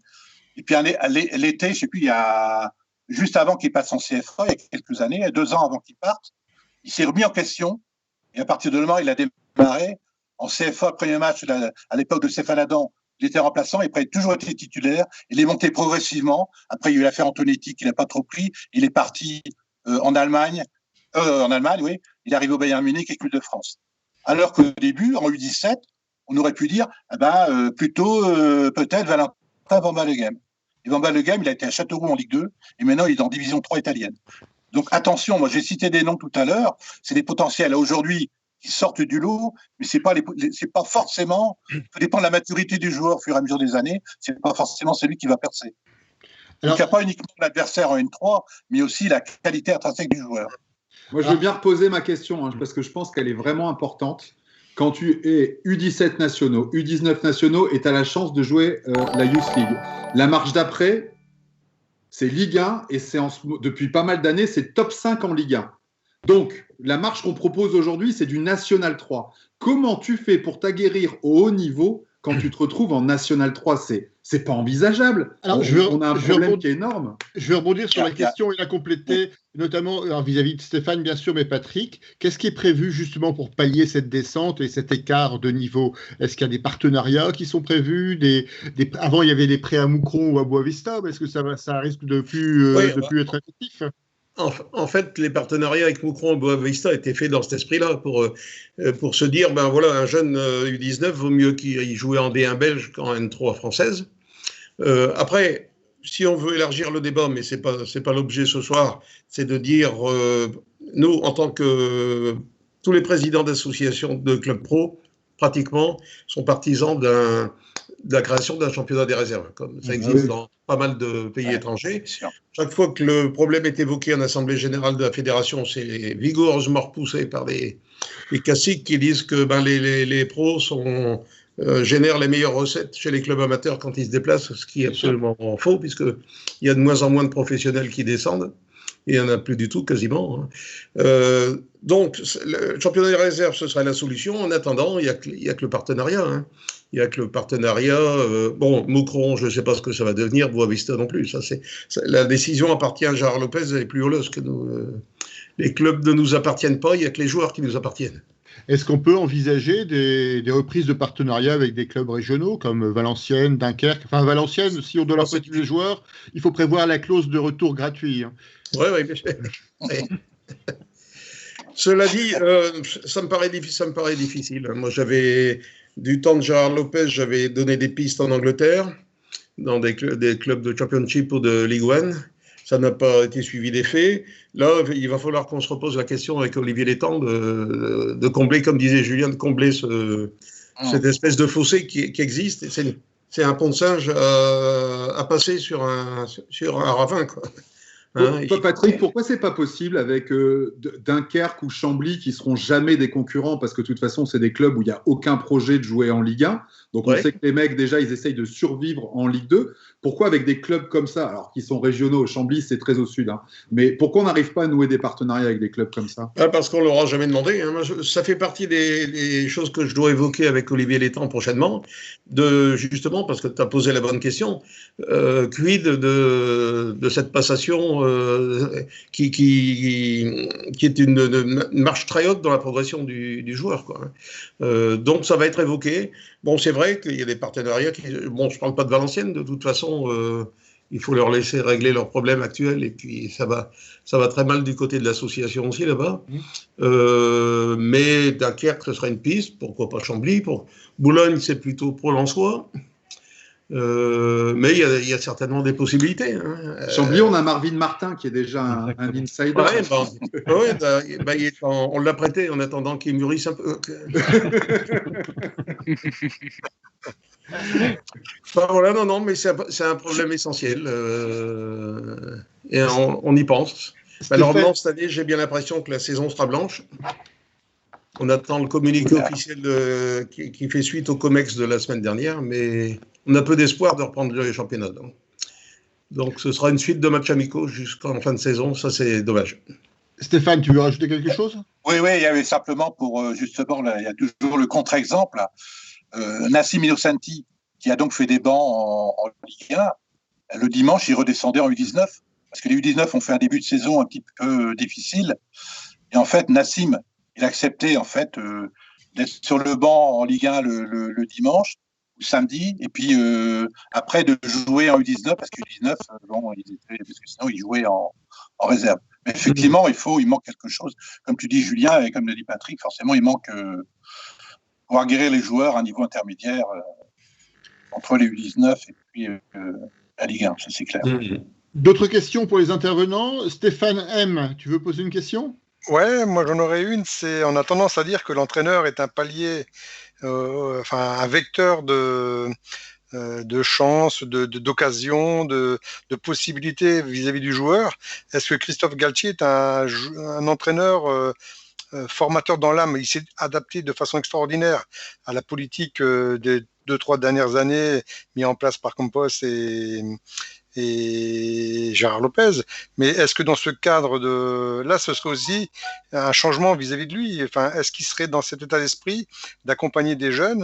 Et puis l'été, je ne sais plus, juste avant qu'il passe en CFA, il y a quelques années, 2 ans avant qu'il parte, il s'est remis en question. Et à partir de là, il a démarré en CFA, premier match à l'époque de Stéphane Adam. Il était remplaçant et après, il a toujours été titulaire. Il est monté progressivement. Après, il y a eu l'affaire Antonetti qu'il n'a pas trop pris. Il est parti en Allemagne. Oui. Il est arrivé au Bayern Munich, équipe de France. Alors qu'au début, en U17, on aurait pu dire plutôt peut-être Valentin Van Mallegem. Et Van Mallegem, il a été à Châteauroux en Ligue 2 et maintenant il est en Division 3 italienne. Donc attention, moi j'ai cité des noms tout à l'heure, c'est des potentiels. Aujourd'hui, sortent du lot, mais c'est pas forcément. Ça dépend de la maturité du joueur au fur et à mesure des années. C'est pas forcément celui qui va percer. Donc, il n'y a pas uniquement l'adversaire en N3, mais aussi la qualité intrinsèque du joueur. Moi, je veux bien reposer ma question, parce que je pense qu'elle est vraiment importante. Quand tu es U17 nationaux, U19 nationaux et tu as la chance de jouer la Youth League, la marche d'après, c'est Ligue 1 et depuis pas mal d'années, c'est top 5 en Ligue 1. Donc, la marche qu'on propose aujourd'hui, c'est du National 3. Comment tu fais pour t'aguerrir au haut niveau quand tu te retrouves en National 3? C'est pas envisageable. Alors, on a un problème qui est énorme. Je vais rebondir sur la question et la compléter, notamment vis-à-vis de Stéphane, bien sûr, mais Patrick. Qu'est-ce qui est prévu justement pour pallier cette descente et cet écart de niveau? Est-ce qu'il y a des partenariats qui sont prévus? Avant, il y avait des prêts à Moucron ou à Boavista. Est-ce que ça risque de plus être effectif? En fait, les partenariats avec Moucron et Boavista étaient faits dans cet esprit-là pour se dire, ben voilà, un jeune U19 vaut mieux qu'il joue en D1 belge qu'en N3 française. Après, si on veut élargir le débat, mais c'est pas l'objet ce soir, c'est de dire, nous, en tant que tous les présidents d'associations de clubs pro, pratiquement, sont partisans de la création d'un championnat des réserves, comme ça existe dans pas mal de pays étrangers. Chaque fois que le problème est évoqué en assemblée générale de la fédération, c'est vigoureusement repoussé par les caciques qui disent que les pros génèrent les meilleures recettes chez les clubs amateurs quand ils se déplacent, ce qui est absolument faux, puisqu'il y a de moins en moins de professionnels qui descendent, et il n'y en a plus du tout quasiment. Donc, le championnat des réserves, ce serait la solution. En attendant, il n'y a que le partenariat. Il n'y a que le partenariat. Moucron, je ne sais pas ce que ça va devenir, Boavista non plus. La décision appartient à Gérard Lopez et plus Holos que nous. Les clubs ne nous appartiennent pas, il n'y a que les joueurs qui nous appartiennent. Est-ce qu'on peut envisager des reprises de partenariat avec des clubs régionaux comme Valenciennes, Dunkerque? Enfin, Valenciennes, si on doit leur prêter des joueurs, il faut prévoir la clause de retour gratuit. Oui, bien sûr. Cela dit, ça me paraît difficile. Moi, du temps de Gérard Lopez, j'avais donné des pistes en Angleterre, dans des clubs de Championship ou de League One. Ça n'a pas été suivi des faits. Là, il va falloir qu'on se repose la question avec Olivier Létang de combler, comme disait Julien, de combler cette espèce de fossé qui existe. C'est un pont de singe à passer sur un ravin, quoi. Toi, Patrick, pourquoi c'est pas possible avec Dunkerque ou Chambly qui seront jamais des concurrents, parce que de toute façon, c'est des clubs où il n'y a aucun projet de jouer en Ligue 1. Donc, on sait que les mecs, déjà, ils essayent de survivre en Ligue 2. Pourquoi avec des clubs comme ça, alors qui sont régionaux, Chambly, c'est très au sud, mais pourquoi on n'arrive pas à nouer des partenariats avec des clubs comme ça? Parce qu'on ne l'aura jamais demandé. Ça fait partie des choses que je dois évoquer avec Olivier Létang prochainement, justement, parce que tu as posé la bonne question. Quid de cette passation qui est une marche très haute dans la progression du joueur, quoi. Donc, ça va être évoqué. Bon, c'est vrai qu'il y a des partenariats je ne parle pas de Valenciennes, de toute façon, il faut leur laisser régler leurs problèmes actuels, et puis ça va très mal du côté de l'association aussi là-bas. Mais Dunkerque, ce sera une piste, pourquoi pas Chambly. Pour Boulogne, c'est plutôt Pro-Lensois. Mais il y a certainement des possibilités. Chambly, on a Marvin Martin qui est déjà un insider. On l'a prêté en attendant qu'il mûrisse un peu. Non, mais c'est un problème essentiel. Et on y pense. Malheureusement, cette année, j'ai bien l'impression que la saison sera blanche. On attend le communiqué officiel qui fait suite au COMEX de la semaine dernière, mais on a peu d'espoir de reprendre les championnats. Donc, ce sera une suite de matchs amicaux jusqu'en fin de saison. Ça, c'est dommage. Stéphane, tu veux rajouter quelque chose? Oui, il y avait simplement justement, il y a toujours le contre-exemple. Nassim Innocenti, qui a donc fait des bancs en Ligue 1, le dimanche, il redescendait en U19, parce que les U19 ont fait un début de saison un petit peu difficile. Et en fait, Nassim, il acceptait en fait d'être sur le banc en Ligue 1 le dimanche ou samedi, et puis après de jouer en U19, parce que U19, parce que sinon il jouait en réserve. Mais effectivement, il manque quelque chose. Comme tu dis, Julien, et comme le dit Patrick, forcément, il manque pouvoir guérir les joueurs à un niveau intermédiaire entre les U19 et puis la Ligue 1, ça c'est clair. D'autres questions pour les intervenants? Stéphane M, tu veux poser une question? Ouais, moi j'en aurais une. On a tendance à dire que l'entraîneur est un palier, enfin un vecteur de chance, d'occasion, de possibilités vis-à-vis du joueur. Est-ce que Christophe Galtier est un entraîneur formateur dans l'âme? Il s'est adapté de façon extraordinaire à la politique des 2-3 dernières années mis en place par Campos et Gérard Lopez. Mais est-ce que dans ce cadre là, ce serait aussi un changement vis-à-vis de lui? Enfin, est-ce qu'il serait dans cet état d'esprit d'accompagner des jeunes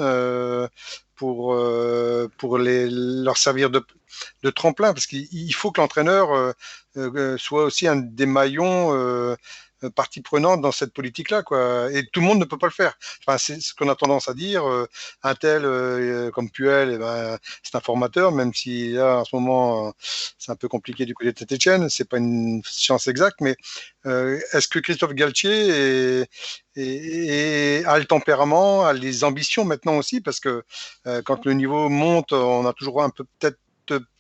pour leur servir de tremplin? Parce qu'il faut que l'entraîneur soit aussi un des maillons partie prenante dans cette politique-là, quoi. Et tout le monde ne peut pas le faire. Enfin, c'est ce qu'on a tendance à dire. Un tel comme Puel, eh ben, c'est un formateur, même si là, en ce moment, c'est un peu compliqué du côté de Saint-Etienne. C'est pas une science exacte, mais est-ce que Christophe Galtier a le tempérament, a les ambitions maintenant aussi, parce que quand le niveau monte, on a toujours un peu peut-être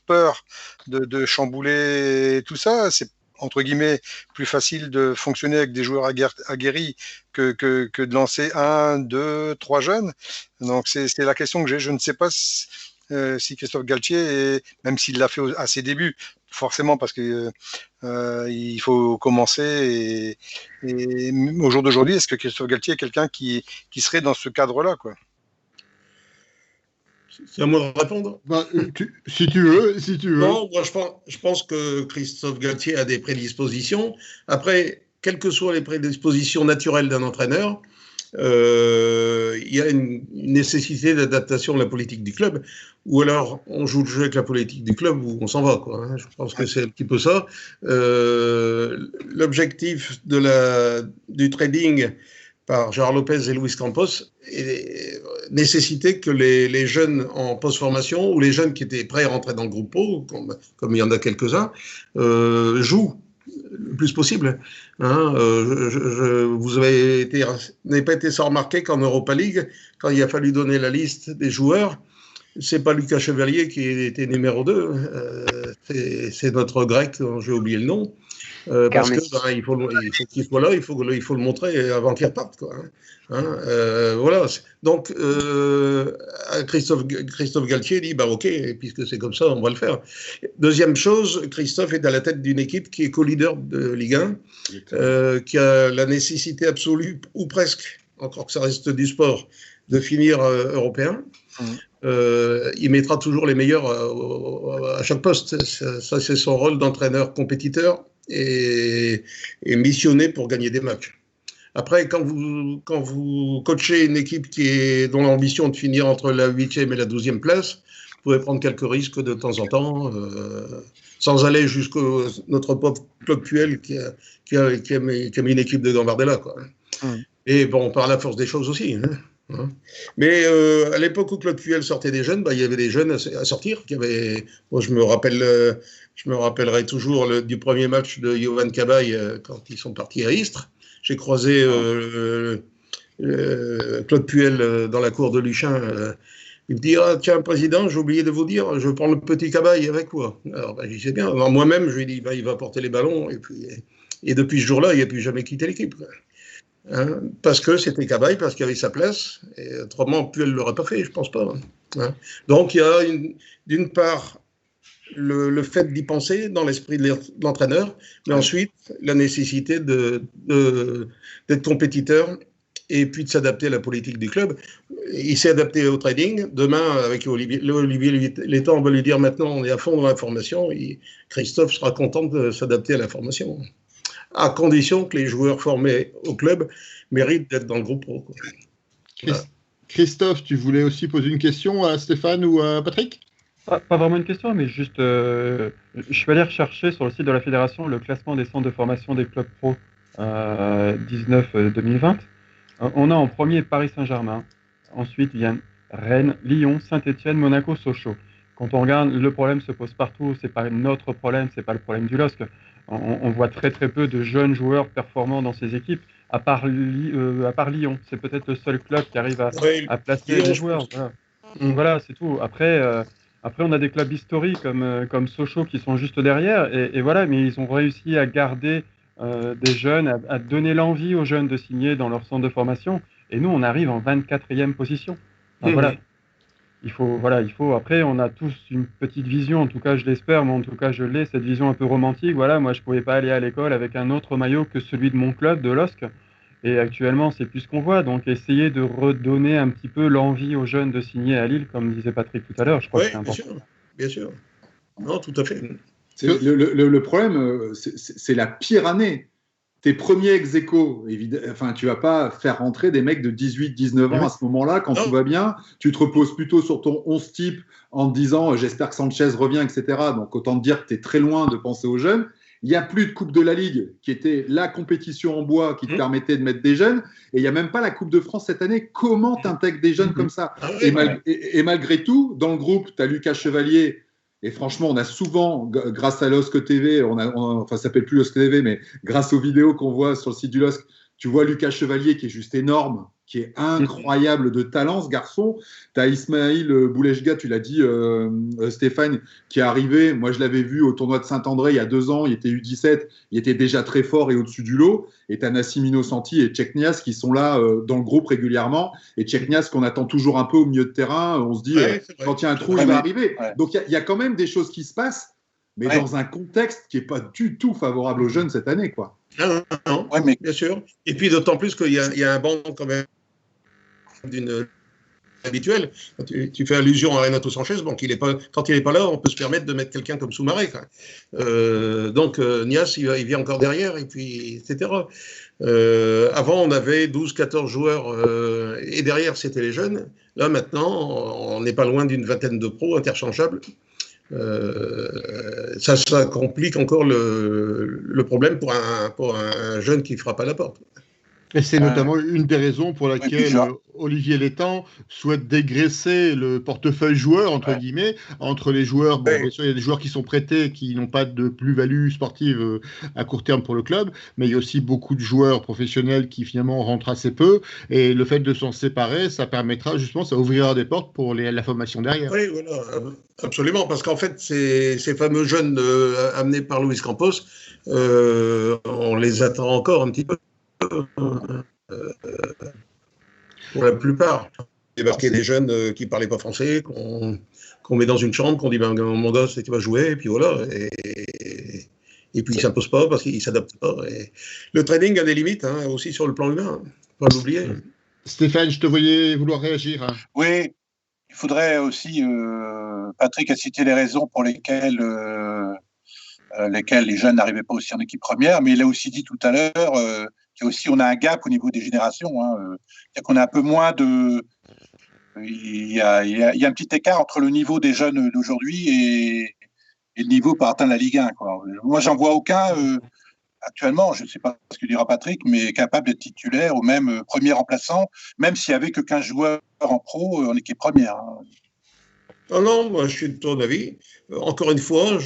peur de chambouler tout ça. C'est entre guillemets, plus facile de fonctionner avec des joueurs aguerris que de lancer 1, 2, 3 jeunes. Donc, c'est la question que j'ai. Je ne sais pas si Christophe Galtier, même s'il l'a fait à ses débuts, forcément parce que il faut commencer. Et au jour d'aujourd'hui, est-ce que Christophe Galtier est quelqu'un qui serait dans ce cadre-là, quoi? C'est à moi de répondre. Si tu veux. Non, moi je pense que Christophe Galtier a des prédispositions. Après, quelles que soient les prédispositions naturelles d'un entraîneur, il y a une nécessité d'adaptation de la politique du club. Ou alors on joue le jeu avec la politique du club ou on s'en va, quoi. Je pense que c'est un petit peu ça. L'objectif du trading par Gérard Lopez et Luis Campos, et nécessité que les jeunes en post-formation ou les jeunes qui étaient prêts à rentrer dans le groupe pro, comme il y en a quelques-uns, jouent le plus possible. Vous n'avez pas été sans remarquer qu'en Europa League, quand il a fallu donner la liste des joueurs, c'est pas Lucas Chevalier qui était numéro 2, c'est notre grec, dont j'ai oublié le nom. Parce que il faut qu'il soit là, il faut le montrer avant qu'il reparte, quoi. Voilà. Donc Christophe Galtier dit ok, puisque c'est comme ça, on va le faire. Deuxième chose, Christophe est à la tête d'une équipe qui est co-leader de Ligue 1, qui a la nécessité absolue, ou presque, encore que ça reste du sport, de finir européen. Il mettra toujours les meilleurs à chaque poste. Ça, c'est son rôle d'entraîneur compétiteur et missionné pour gagner des matchs. Après, quand vous coachez une équipe dont l'ambition est de finir entre la 8e et la 12e place, vous pouvez prendre quelques risques de temps en temps, sans aller jusqu'à notre pauvre Claude Puel qui a mis une équipe de Gambardella, quoi. Et bon, par la force des choses aussi. Mais à l'époque où Claude Puel sortait des jeunes, il y avait des jeunes à sortir. Moi, je me rappellerai toujours du premier match de Jovan Cabaye quand ils sont partis à Istres. J'ai croisé Claude Puel dans la cour de Luchin. Il me dit tiens, président, j'ai oublié de vous dire, je prends le petit Cabaye avec moi. Alors, je sais bien. Alors, moi-même, je lui ai dit il va porter les ballons. Et depuis ce jour-là, il n'a plus jamais quitté l'équipe. Parce que c'était Cabaye, parce qu'il avait sa place, et autrement Puel ne l'aurait pas fait, je ne pense pas. Donc il y a d'une part le fait d'y penser dans l'esprit de l'entraîneur, mais ensuite la nécessité d'être compétiteur et puis de s'adapter à la politique du club. Il s'est adapté au trading. Demain, avec Olivier Létang, on va lui dire maintenant on est à fond dans la formation, et Christophe sera content de s'adapter à la formation, à condition que les joueurs formés au club méritent d'être dans le groupe pro. Voilà. Christophe, tu voulais aussi poser une question à Stéphane ou à Patrick? Pas vraiment une question, mais juste, je suis allé rechercher sur le site de la fédération le classement des centres de formation des clubs pro 19-2020. On a en premier Paris Saint-Germain, ensuite viennent Rennes, Lyon, Saint-Etienne, Monaco, Sochaux. Quand on regarde, le problème se pose partout, c'est pas notre problème, c'est pas le problème du LOSC. On voit très très peu de jeunes joueurs performants dans ces équipes, à part Lyon. C'est peut-être le seul club qui arrive à placer des joueurs. Voilà, voilà, c'est tout. Après, on a des clubs historiques comme Sochaux qui sont juste derrière, et voilà, mais ils ont réussi à garder des jeunes, à donner l'envie aux jeunes de signer dans leur centre de formation. Et nous, on arrive en 24e position. Enfin, voilà. Il faut. Après, on a tous une petite vision, en tout cas, je l'espère, mais en tout cas, je l'ai, cette vision un peu romantique. Voilà, moi, je pouvais pas aller à l'école avec un autre maillot que celui de mon club, de LOSC. Et actuellement, c'est plus ce qu'on voit. Donc, essayer de redonner un petit peu l'envie aux jeunes de signer à Lille, comme disait Patrick tout à l'heure, je crois que c'est important. Bien sûr. Non, tout à fait. Le problème, c'est la pire année. Tes premiers ex-aequo, enfin, tu vas pas faire rentrer des mecs de 18-19 ans à ce moment-là, quand tout va bien. Tu te reposes plutôt sur ton 11 type en te disant j'espère que Sanchez revient, etc. Donc, autant te dire que tu es très loin de penser aux jeunes. Il n'y a plus de Coupe de la Ligue, qui était la compétition en bois qui te permettait de mettre des jeunes. Et il n'y a même pas la Coupe de France cette année. Comment tu intègres des jeunes comme ça ? Et malgré tout, dans le groupe, tu as Lucas Chevalier. Et franchement, on a souvent, grâce à LOSC TV, enfin, ça s'appelle plus LOSC TV, mais grâce aux vidéos qu'on voit sur le site du LOSC, tu vois Lucas Chevalier qui est juste énorme, qui est incroyable de talent, ce garçon. Tu as Ismaïl Boulejga, tu l'as dit, Stéphane, qui est arrivé. Moi, je l'avais vu au tournoi de Saint-André il y a 2 ans. Il était U17. Il était déjà très fort et au-dessus du lot. Et tu as Nassim Innocenti et Tcheknias qui sont là dans le groupe régulièrement. Et Tcheknias qu'on attend toujours un peu au milieu de terrain. On se dit, quand il y a un trou, il va arriver. Donc, il y a quand même des choses qui se passent, mais dans un contexte qui n'est pas du tout favorable aux jeunes cette année, quoi. Non, mais... bien sûr. Et puis, d'autant plus qu'il y a un banc quand même d'une habituelle. Tu fais allusion à Renato Sanchez, bon, quand il n'est pas là, on peut se permettre de mettre quelqu'un comme Soumaré. Donc, Nias, il vient encore derrière, et puis, etc. Avant, on avait 12-14 joueurs, et derrière, c'était les jeunes. Là, maintenant, on n'est pas loin d'une vingtaine de pros interchangeables. Ça complique encore le problème pour un jeune qui frappe à la porte. Et c'est notamment une des raisons pour laquelle Olivier Létang souhaite dégraisser le portefeuille joueur, entre guillemets, entre les joueurs. Bon, bien sûr, il y a des joueurs qui sont prêtés, qui n'ont pas de plus-value sportive à court terme pour le club, mais il y a aussi beaucoup de joueurs professionnels qui finalement rentrent assez peu. Et le fait de s'en séparer, ça permettra justement, ça ouvrira des portes pour la formation derrière. Oui, voilà, absolument, parce qu'en fait, ces fameux jeunes amenés par Luis Campos, on les attend encore un petit peu. Pour la plupart, débarquer des jeunes qui ne parlaient pas français, qu'on met dans une chambre, qu'on dit mon gosse, tu vas jouer, et puis voilà. Et puis il ne s'impose pas parce qu'il ne s'adapte pas. Et le training a des limites, aussi sur le plan humain, pas l'oublier. Stéphane, je te voyais vouloir réagir. Oui, il faudrait aussi, Patrick a cité les raisons pour lesquelles les jeunes n'arrivaient pas aussi en équipe première, mais il a aussi dit tout à l'heure on a un gap au niveau des générations. C'est-à-dire qu'on a un peu moins de... Il y a un petit écart entre le niveau des jeunes d'aujourd'hui et le niveau pour atteindre la Ligue 1. Quoi. Moi, j'en vois aucun actuellement, je ne sais pas ce que dira Patrick, mais capable d'être titulaire ou même premier remplaçant, même s'il n'y avait que 15 joueurs en pro en équipe première. Non, moi, je suis de ton avis. Encore une fois,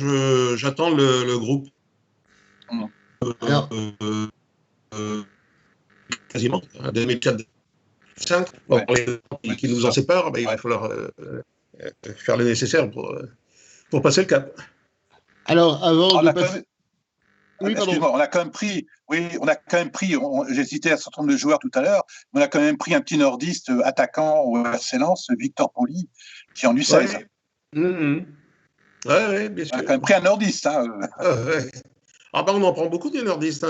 j'attends le groupe. Quasiment, 2004-2005, qui nous en séparent, il va falloir faire le nécessaire pour passer le cap. Alors, avant de passer... on a quand même pris, j'ai cité un certain nombre de joueurs tout à l'heure, mais on a quand même pris un petit nordiste attaquant au RC Lens, Victor Poli, qui est en U16. Oui, bien sûr. On a quand même pris un nordiste. On en prend beaucoup des nordistes.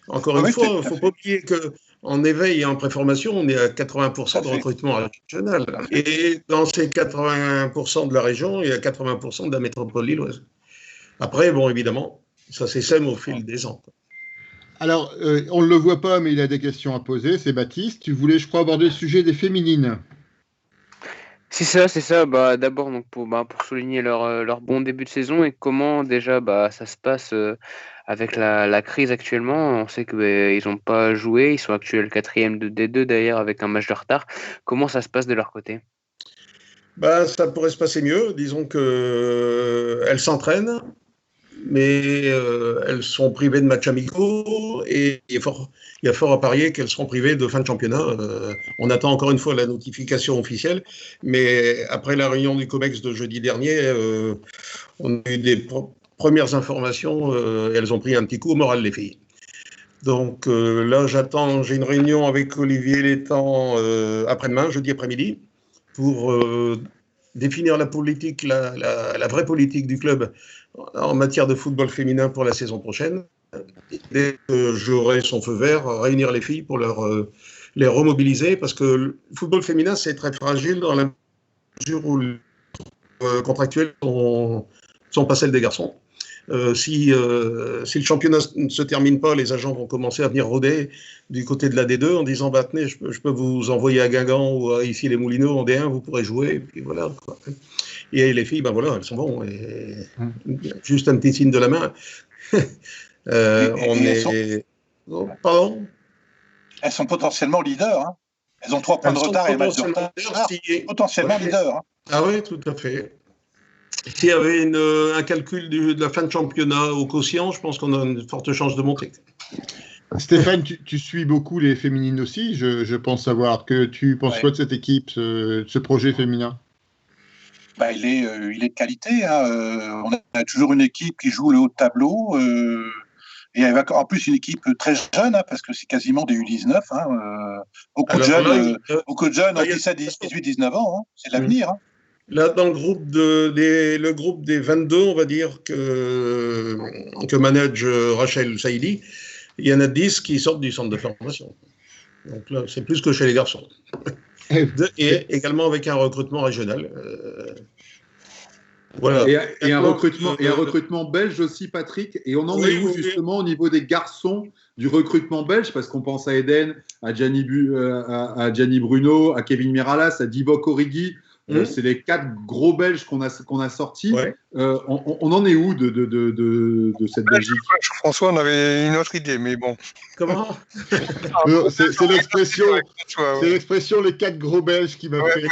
Encore une fois, il ne faut pas oublier qu'en éveil et en préformation, on est à 80% de recrutement régional. Et dans ces 80% de la région, il y a 80% de la métropole lilloise. Après, bon, évidemment, ça s'essaime au fil des ans. Alors, on ne le voit pas, mais il a des questions à poser. C'est Baptiste. Tu voulais, je crois, aborder le sujet des féminines. C'est ça. D'abord, donc pour souligner leur bon début de saison et comment déjà ça se passe avec la crise actuellement. On sait qu'ils n'ont pas joué, ils sont actuels 4e de D2 d'ailleurs avec un match de retard. Comment ça se passe de leur côté ? Ça pourrait se passer mieux. Disons qu'elles s'entraînent, mais elles sont privées de matchs amicaux et il y a fort à parier qu'elles seront privées de fin de championnat. On attend encore une fois la notification officielle, mais après la réunion du COMEX de jeudi dernier, on a eu des premières informations, elles ont pris un petit coup au moral, les filles. Donc là, j'ai une réunion avec Olivier Létang après-demain, jeudi après-midi, pour définir la politique, la vraie politique du club en matière de football féminin pour la saison prochaine. Dès que j'aurai son feu vert, réunir les filles pour les remobiliser, parce que le football féminin, c'est très fragile dans la mesure où les contractuels sont pas celles des garçons. Si le championnat ne se termine pas, les agents vont commencer à venir rôder du côté de la D2 en disant bah, tenez, je peux vous envoyer à Guingamp ou à ici les Moulineaux en D1, vous pourrez jouer. Et puis voilà, quoi. Et les filles, ben voilà, elles sont bonnes. Juste un petit signe de la main. Pardon ? Elles sont potentiellement leaders. Hein. Elles ont 3 points de retard et un match de retard. Potentiellement leaders. Hein. Ah oui, tout à fait. S'il y avait un calcul de la fin de championnat au quotient, je pense qu'on a une forte chance de monter. Stéphane, tu suis beaucoup les féminines aussi, je pense savoir. Que tu penses quoi de cette équipe, ce projet féminin ? Bah, il est de qualité. Hein. On a toujours une équipe qui joue le haut de tableau. Et avec en plus une équipe très jeune, hein, parce que c'est quasiment des U19. Hein. Beaucoup de jeunes ont 17, 18, 19 ans. Hein. C'est de l'avenir. Hein. Là, dans le groupe des 22, on va dire que manage Rachel Saïdi, il y en a 10 qui sortent du centre de formation. Donc là, c'est plus que chez les garçons. Et également avec un recrutement régional. Voilà. Et un recrutement belge aussi, Patrick. Et on en est où justement au niveau des garçons du recrutement belge, parce qu'on pense à Eden, à Gianni Bruno, à Kevin Miralas, à Divock Origi. C'est les 4 gros Belges qu'on a sortis. Ouais. On en est où de cette Belgique ? François, on avait une autre idée, mais bon. Comment ? C'est l'expression les 4 gros Belges qui m'a fait.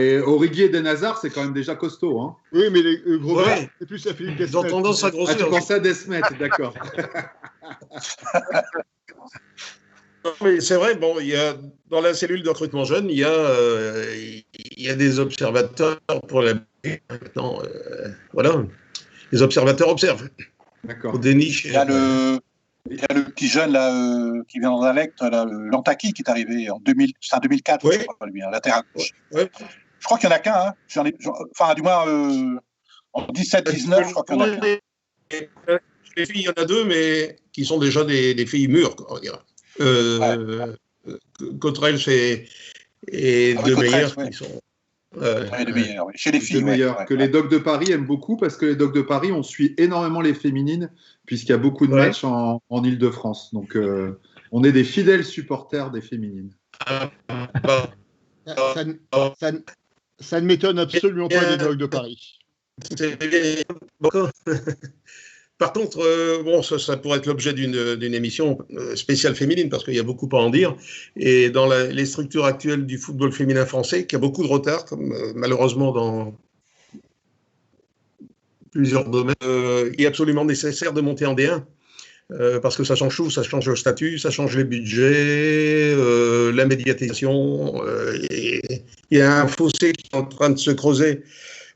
Et Origi et Eden Hazard, c'est quand même déjà costaud. Hein. Oui, mais les gros Belges, c'est plus à Philippe Desmet. Ils ont tendance à grossir. Tu pensais à Desmet, d'accord. Mais c'est vrai, bon, il y a, dans la cellule de recrutement jeune, il y a des observateurs pour la. Maintenant, voilà, les observateurs observent. D'accord. Au déniche. Il y a le petit jeune là, qui vient d'Anderlecht, l'Antaki, qui est arrivé en 2004, je crois, lui, latéral gauche. Ouais. Je crois qu'il n'y en a qu'un. Hein. Enfin, du moins, en 17-19, je crois qu'il y en a qu'un. Les filles, il y en a 2, mais qui sont déjà des filles mûres, on va dire. Cottrell et De Meyer qui sont de Meyer, chez les filles, que les Dogs de Paris aiment beaucoup, parce que les Dogs de Paris, on suit énormément les féminines puisqu'il y a beaucoup de matchs en Ile-de-France, donc on est des fidèles supporters des féminines. Ça ne m'étonne absolument pas des Dogs de Paris. Par contre, bon, ça pourrait être l'objet d'une émission spéciale féminine, parce qu'il y a beaucoup à en dire. Et dans les structures actuelles du football féminin français, qui a beaucoup de retard, comme malheureusement dans plusieurs domaines, il est absolument nécessaire de monter en D1. Parce que ça change tout, ça change le statut, ça change les budgets, la médiatisation. Il y a un fossé qui est en train de se creuser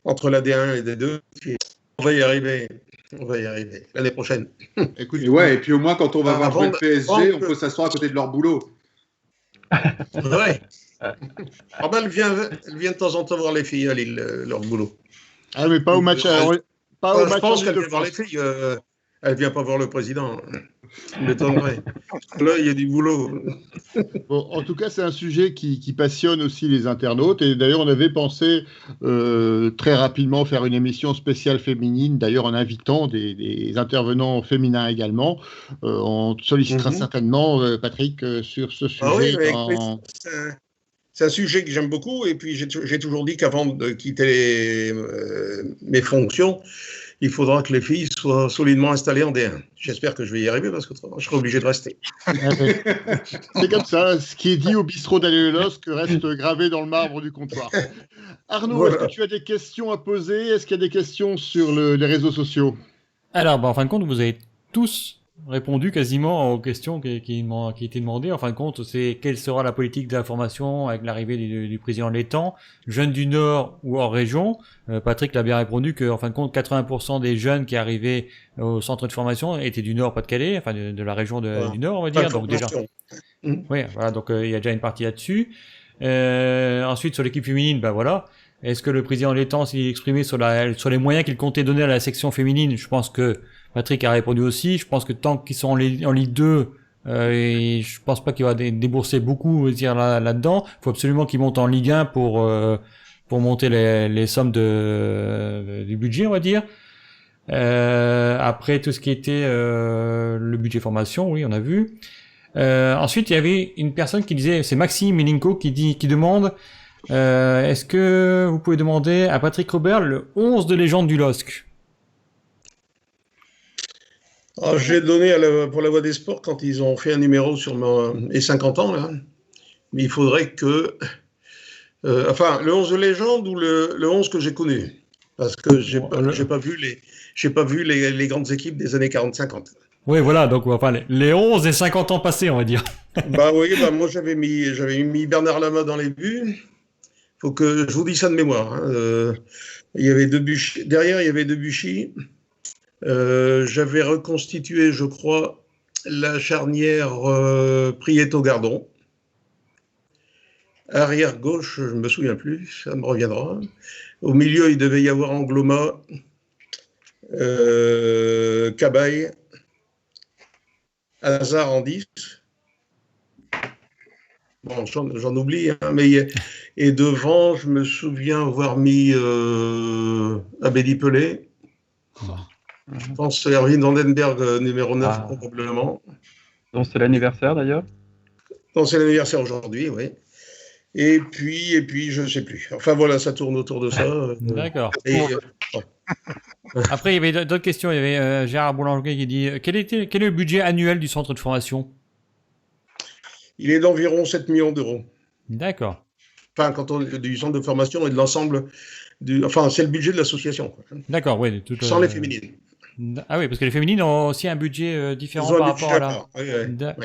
entre la D1 et la D2. On va y arriver. On va y arriver l'année prochaine. Écoute, et puis au moins quand on va voir jouer le PSG, on peut s'asseoir à côté de leur boulot. Ouais. Elle vient de temps en temps voir les filles à Lille, leur boulot. Ah, mais pas au match. Je pense qu'elle vient voir les filles. Elle ne vient pas voir le président. M'étonnerait. Là, il y a du boulot. Bon, en tout cas, c'est un sujet qui passionne aussi les internautes. Et d'ailleurs, on avait pensé très rapidement faire une émission spéciale féminine, d'ailleurs en invitant des intervenants féminins également. On sollicitera certainement, Patrick, sur ce sujet. C'est un sujet que j'aime beaucoup. Et puis, j'ai toujours dit qu'avant de quitter mes fonctions, il faudra que les filles soient solidement installées en D1. J'espère que je vais y arriver, parce que je serai obligé de rester. C'est comme ça, ce qui est dit au bistrot d'Allé-le-Losc reste gravé dans le marbre du comptoir. Arnaud, voilà. Est-ce que tu as des questions à poser ? Est-ce qu'il y a des questions sur les réseaux sociaux ? Alors, en fin de compte, vous avez tous répondu quasiment aux questions qui étaient demandées. En fin de compte, c'est quelle sera la politique d'information avec l'arrivée du président Létang, jeunes du Nord ou hors région. Patrick l'a bien répondu que, en fin de compte, 80% des jeunes qui arrivaient au centre de formation étaient du Nord, Pas-de-Calais, enfin de la région du Nord, on va dire. Donc déjà, oui, voilà, donc il y a déjà une partie là-dessus. Ensuite, sur l'équipe féminine, ben voilà. Est-ce que le président Létang s'est exprimé sur les moyens qu'il comptait donner à la section féminine? Je pense que Patrick a répondu aussi. Je pense que tant qu'ils sont en Ligue 2, et je pense pas qu'il va débourser beaucoup là-dedans. Il faut absolument qu'ils montent en Ligue 1 pour monter les sommes du budget, on va dire. Après, tout ce qui était le budget formation, oui, on a vu. Ensuite, il y avait une personne qui disait, c'est Maxime Milinko qui demande est-ce que vous pouvez demander à Patrick Robert le 11 de légende du LOSC? J'ai donné pour la Voix des Sports quand ils ont fait un numéro sur mes 50 ans, là. Mais il faudrait que... le 11 de légende ou le 11 que j'ai connu. Parce que j'ai pas vu les grandes équipes des années 40-50. Oui, voilà, donc enfin, les 11 et 50 ans passés, on va dire. Moi j'avais mis Bernard Lama dans les buts. Faut que je vous dise ça de mémoire. Hein. Il y avait Debuchy. Derrière, il y avait Debuchy. J'avais reconstitué, je crois, la charnière Prieto-Gardon. Arrière gauche, je ne me souviens plus, ça me reviendra. Au milieu, il devait y avoir Angloma, Cabaye, Hazard en 10. Bon, j'en oublie, hein, mais et devant, je me souviens avoir mis Abedi Pelé. Je pense Erwin Vandenberg, numéro 9, probablement. Donc c'est l'anniversaire d'ailleurs? Donc c'est l'anniversaire aujourd'hui, oui. Et puis, je ne sais plus. Enfin voilà, ça tourne autour de ça. D'accord. Après, il y avait d'autres questions. Il y avait Gérard Boulanger qui dit quel est le budget annuel du centre de formation? Il est d'environ 7 millions d'euros. D'accord. Enfin, du centre de formation et de l'ensemble. C'est le budget de l'association. D'accord, oui. Sans les féminines. Ah oui, parce que les féminines ont aussi un budget différent par rapport à la... Oui.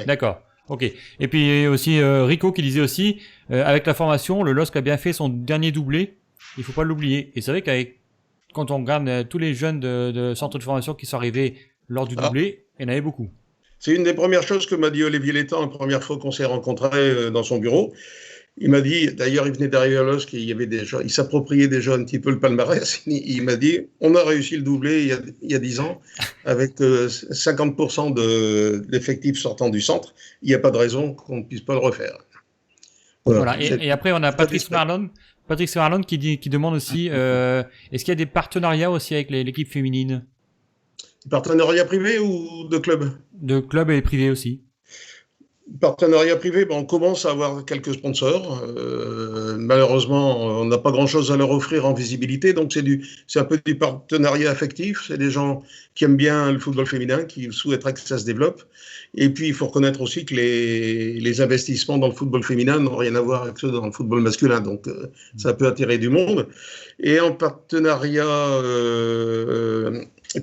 D'accord. Ok. Et puis aussi Rico qui disait aussi, avec la formation, le LOSC a bien fait son dernier doublé. Il faut pas l'oublier. Et c'est vrai quand on regarde tous les jeunes de centre de formation qui sont arrivés lors du doublé, il y en avait beaucoup. C'est une des premières choses que m'a dit Olivier Létang la première fois qu'on s'est rencontrés dans son bureau. Il m'a dit, d'ailleurs, il venait d'arriver à LOSC et il s'appropriait déjà un petit peu le palmarès. Il m'a dit, on a réussi le doublé il y a 10 ans avec 50% d'effectifs sortant du centre. Il n'y a pas de raison qu'on ne puisse pas le refaire. Voilà. Et après, on a Patrice Marlon qui demande aussi, est-ce qu'il y a des partenariats aussi avec l'équipe féminine? Partenariat privé ou de club? De club et privé aussi. Partenariat privé, on commence à avoir quelques sponsors. Malheureusement, on n'a pas grand-chose à leur offrir en visibilité, donc c'est un peu du partenariat affectif. C'est des gens qui aiment bien le football féminin, qui souhaiteraient que ça se développe. Et puis, il faut reconnaître aussi que les investissements dans le football féminin n'ont rien à voir avec ceux dans le football masculin, donc ça peut attirer du monde. Et en partenariat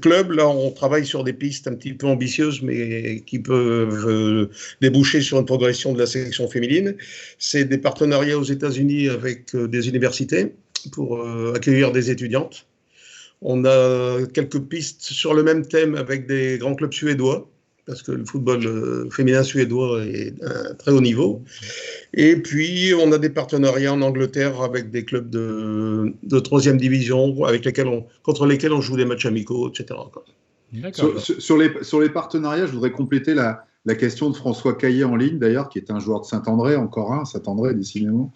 club, là, on travaille sur des pistes un petit peu ambitieuses, mais qui peuvent déboucher sur une progression de la sélection féminine. C'est des partenariats aux États-Unis avec des universités pour accueillir des étudiantes. On a quelques pistes sur le même thème avec des grands clubs suédois, parce que le football féminin suédois est à très haut niveau. Et puis, on a des partenariats en Angleterre avec des clubs de 3e division contre lesquels on joue des matchs amicaux, etc. Sur les partenariats, je voudrais compléter la question de François Caillet en ligne, d'ailleurs, qui est un joueur de Saint-André, encore un, Saint-André, décidément.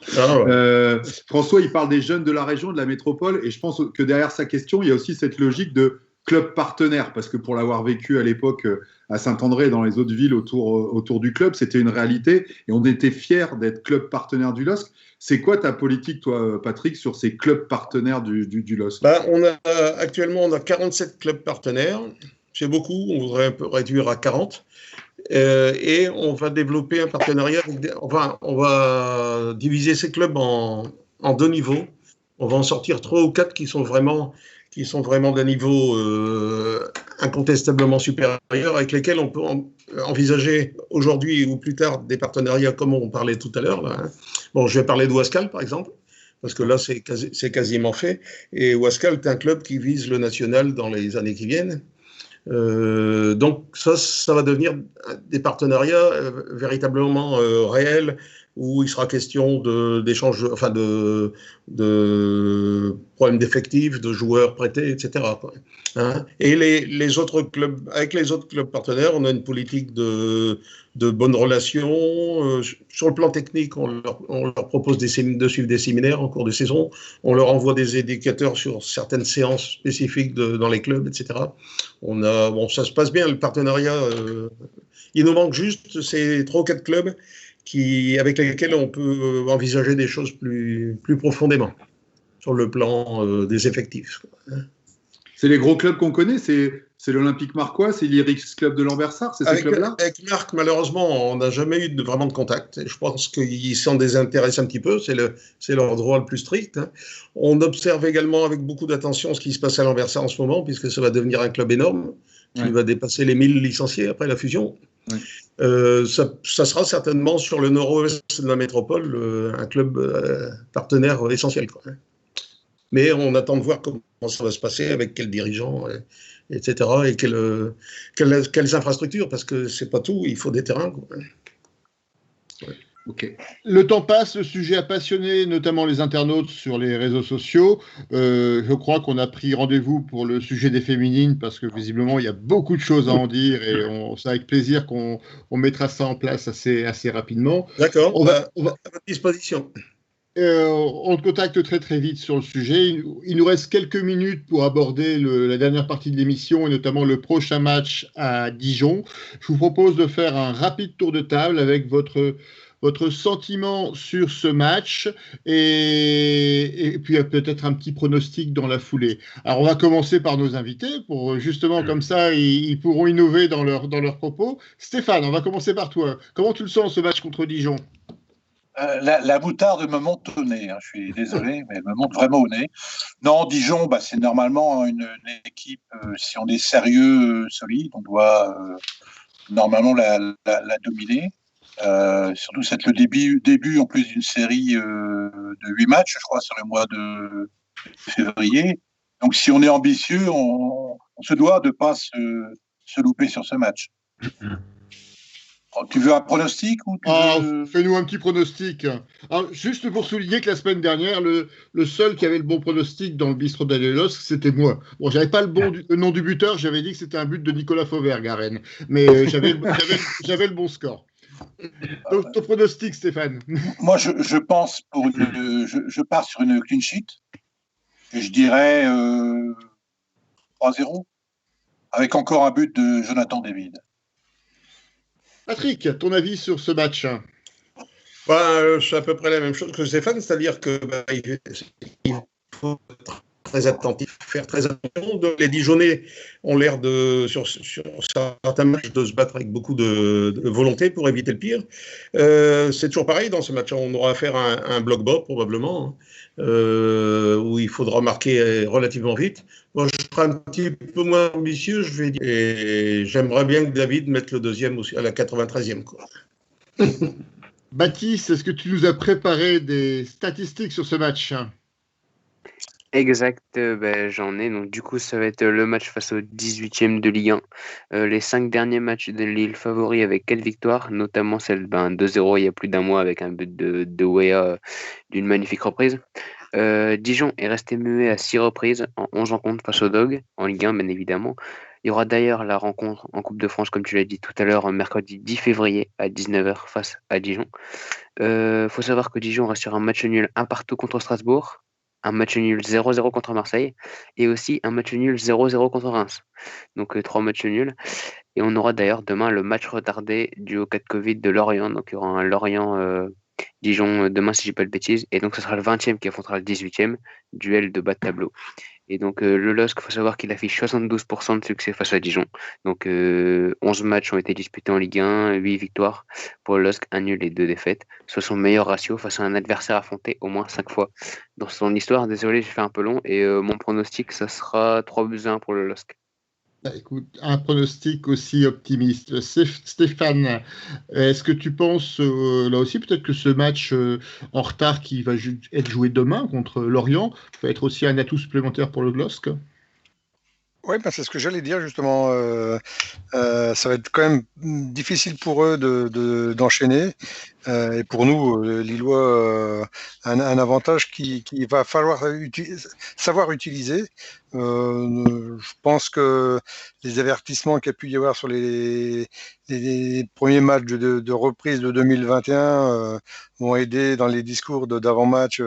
François, il parle des jeunes de la région, de la métropole, et je pense que derrière sa question, il y a aussi cette logique de club partenaire, parce que pour l'avoir vécu à l'époque à Saint-André, dans les autres villes autour du club, c'était une réalité, et on était fiers d'être club partenaire du LOSC. C'est quoi ta politique, toi, Patrick, sur ces clubs partenaires du LOSC? Actuellement, on a 47 clubs partenaires. C'est beaucoup, on voudrait un peu réduire à 40. Et on va développer un partenariat on va diviser ces clubs en 2 niveaux. On va en sortir 3 ou 4 qui sont vraiment d'un niveau incontestablement supérieurs, avec lesquels on peut envisager aujourd'hui ou plus tard des partenariats comme on parlait tout à l'heure. Là, hein. Bon, je vais parler de Wascal, par exemple, parce que là, c'est quasiment fait. Et Wascal est un club qui vise le national dans les années qui viennent. Donc ça va devenir des partenariats véritablement réels, où il sera question d'échange, enfin de problèmes d'effectifs, de joueurs prêtés, etc. Quoi. Hein, et les autres clubs, avec les autres clubs partenaires, on a une politique de bonnes relations. Sur le plan technique, on leur propose de suivre des séminaires en cours de saison. On leur envoie des indicateurs sur certaines séances spécifiques dans les clubs, etc. Bon, ça se passe bien, le partenariat. Il nous manque juste ces 3 ou 4 clubs avec lesquels on peut envisager des choses plus profondément sur le plan des effectifs. C'est les gros clubs qu'on connaît, c'est l'Olympique Marcois, c'est l'Irix Club de Lambersart, c'est ces clubs-là? Avec Marc, malheureusement, on n'a jamais eu vraiment de contact. Et je pense qu'ils s'en désintéressent un petit peu, c'est leur droit le plus strict. Hein. On observe également avec beaucoup d'attention ce qui se passe à Lambersart en ce moment, puisque ça va devenir un club énorme, qui va dépasser les 1000 licenciés après la fusion. Ouais. Ça sera certainement sur le nord-ouest de la métropole un club partenaire essentiel. Quoi. Mais on attend de voir comment ça va se passer, avec quels dirigeants, etc. et quelles infrastructures, parce que c'est pas tout, il faut des terrains. Quoi. Ouais. Okay. Le temps passe, le sujet a passionné notamment les internautes sur les réseaux sociaux. Je crois qu'on a pris rendez-vous pour le sujet des féminines parce que visiblement il y a beaucoup de choses à en dire et c'est avec plaisir qu'on mettra ça en place assez rapidement. D'accord, on va à votre disposition. On te contacte très très vite sur le sujet. Il nous reste quelques minutes pour aborder la dernière partie de l'émission et notamment le prochain match à Dijon. Je vous propose de faire un rapide tour de table avec votre sentiment sur ce match et puis peut-être un petit pronostic dans la foulée. Alors on va commencer par nos invités pour justement comme ça ils pourront innover dans leurs propos. Stéphane, on va commencer par toi. Comment tu le sens ce match contre Dijon ? La moutarde me monte au nez, hein. Je suis désolé, mais elle me monte vraiment au nez. Non, Dijon, c'est normalement une équipe, si on est sérieux, solide, on doit normalement la dominer. Surtout c'est le début en plus d'une série de 8 matchs, je crois, sur le mois de février. Donc si on est ambitieux, on se doit de ne pas se louper sur ce match. Tu veux un pronostic ou Fais-nous un petit pronostic. Alors, juste pour souligner que la semaine dernière, le seul qui avait le bon pronostic dans le bistrot d'Alelos, c'était moi. Bon, j'avais pas le nom du buteur, j'avais dit que c'était un but de Nicolas Fauvergue à Rennes, mais j'avais le bon score. Ton pronostic, Stéphane? Moi, je pense je pars sur une clean sheet. Et je dirais 3-0, avec encore un but de Jonathan David. Patrick, ton avis sur ce match? C'est à peu près la même chose que Stéphane, c'est-à-dire que il faut être très attentif, faire très attention. Les Dijonnais ont l'air sur certains matchs de se battre avec beaucoup de volonté pour éviter le pire. C'est toujours pareil dans ce match, on aura affaire à un bloc bas probablement, où il faudra marquer relativement vite. Moi, je serai un petit peu moins ambitieux, je vais dire, et j'aimerais bien que David mette le deuxième à la 93e. Quoi. Baptiste, est-ce que tu nous as préparé des statistiques sur ce match? Exact, j'en ai. Donc, du coup, ça va être le match face au 18e de Ligue 1. Les 5 derniers matchs de Lille favoris avec 4 victoires, notamment celle 2-0 il y a plus d'un mois avec un but de Wea d'une magnifique reprise. Dijon est resté muet à 6 reprises en 11 rencontres face au Dog, en Ligue 1 bien évidemment. Il y aura d'ailleurs la rencontre en Coupe de France, comme tu l'as dit tout à l'heure, mercredi 10 février à 19h face à Dijon. Faut savoir que Dijon reste sur un match nul 1-1 contre Strasbourg, un match nul 0-0 contre Marseille et aussi un match nul 0-0 contre Reims. Donc 3 matchs nuls. Et on aura d'ailleurs demain le match retardé dû au cas de Covid de Lorient. Donc il y aura un Lorient-Dijon demain si je dis pas de bêtises. Et donc ce sera le 20e qui affrontera le 18e, duel de bas de tableau. Et donc le LOSC, il faut savoir qu'il affiche 72% de succès face à Dijon. Donc 11 matchs ont été disputés en Ligue 1, 8 victoires pour le LOSC, 1 nul et 2 défaites. Soit son meilleur ratio face à un adversaire affronté au moins 5 fois dans son histoire. Désolé, j'ai fait un peu long. Et mon pronostic, ça sera 3-1 pour le LOSC. Écoute, un pronostic aussi optimiste. Stéphane, est-ce que tu penses, là aussi, peut-être que ce match en retard qui va être joué demain contre Lorient va être aussi un atout supplémentaire pour le LOSC? Oui, ben c'est ce que j'allais dire justement. Ça va être quand même difficile pour eux d'enchaîner. Et pour nous, Lillois, un avantage qu'il va falloir savoir utiliser. Je pense que les avertissements qu'il y a pu y avoir sur les premiers matchs de reprise de 2021 vont aider dans les discours d'avant-match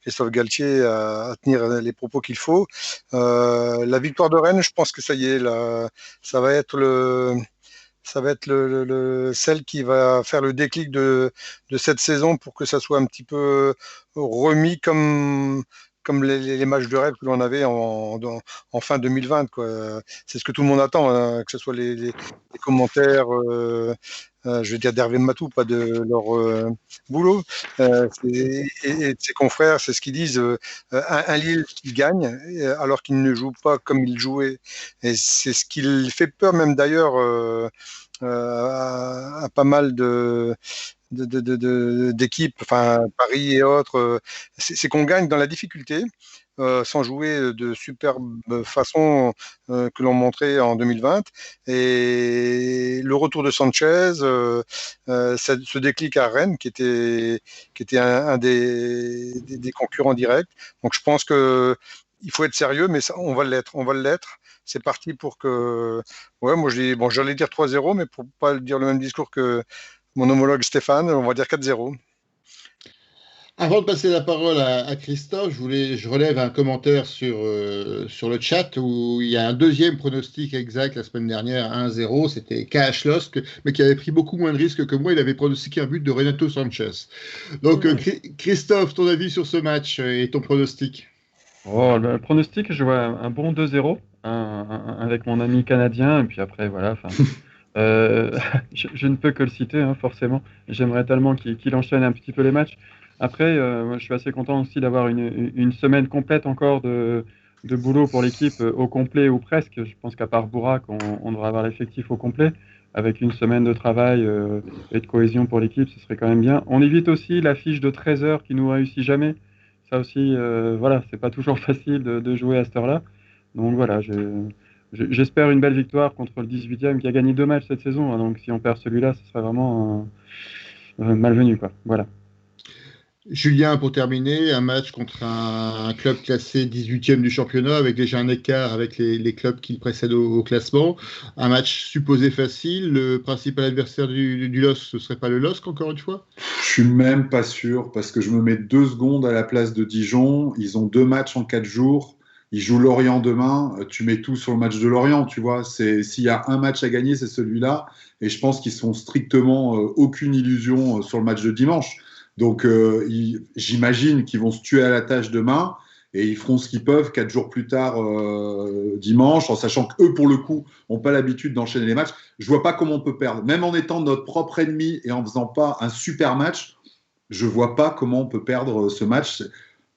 Christophe Galtier à tenir les propos qu'il faut. La victoire de Rennes, je pense que ça y est, là, ça va être celle qui va faire le déclic de cette saison pour que ça soit un petit peu remis comme les matchs de rêve que l'on avait en fin 2020, quoi. C'est ce que tout le monde attend, hein, que ce soit les commentaires, je veux dire d'Hervé Matou, pas de leur boulot, et de ses confrères, c'est ce qu'ils disent, un Lille qui gagne alors qu'il ne joue pas comme il jouait, et c'est ce qui fait peur même d'ailleurs à pas mal d'équipes, enfin Paris et autres, c'est qu'on gagne dans la difficulté, sans jouer de superbe façon que l'on montrait en 2020. Et le retour de Sanchez, ce déclic à Rennes, qui était un des concurrents directs. Donc je pense que il faut être sérieux, mais ça, on va l'être. C'est parti pour que... Ouais, moi j'allais dire 3-0, mais pour pas dire le même discours que mon homologue Stéphane, on va dire 4-0. Avant de passer la parole à Christophe, je relève un commentaire sur le chat où il y a un deuxième pronostic exact la semaine dernière, 1-0, c'était KH Losk, mais qui avait pris beaucoup moins de risques que moi, il avait pronostiqué un but de Renato Sanchez. Donc Christophe, ton avis sur ce match et ton pronostic? Le pronostic, je vois un bon 2-0 avec mon ami canadien, et puis après, voilà. Je ne peux que le citer, hein, forcément. J'aimerais tellement qu'il enchaîne un petit peu les matchs. Après, moi, je suis assez content aussi d'avoir une semaine complète encore de boulot pour l'équipe au complet ou presque. Je pense qu'à part Bourak, on devrait avoir l'effectif au complet. Avec une semaine de travail et de cohésion pour l'équipe, ce serait quand même bien. On évite aussi la fiche de 13 heures qui nous réussit jamais. Ça aussi, voilà, c'est pas toujours facile de jouer à cette heure-là. Donc voilà, j'espère une belle victoire contre le 18e qui a gagné 2 matchs cette saison. Hein, donc si on perd celui-là, ce serait vraiment malvenu, quoi. Voilà. Julien, pour terminer, un match contre un club classé 18e du championnat avec déjà un écart avec les clubs qui le précèdent au classement. Un match supposé facile. Le principal adversaire du LOSC, ce ne serait pas le LOSC, encore une fois? Je suis même pas sûr, parce que je me mets 2 secondes à la place de Dijon. Ils ont 2 matchs en 4 jours. Ils jouent Lorient demain. Tu mets tout sur le match de Lorient, tu vois. S'il y a un match à gagner, c'est celui-là. Et je pense qu'ils sont strictement aucune illusion sur le match de dimanche. Donc, j'imagine qu'ils vont se tuer à la tâche demain et ils feront ce qu'ils peuvent 4 jours plus tard, dimanche, en sachant qu'eux, pour le coup, n'ont pas l'habitude d'enchaîner les matchs. Je vois pas comment on peut perdre. Même en étant notre propre ennemi et en faisant pas un super match, je vois pas comment on peut perdre ce match.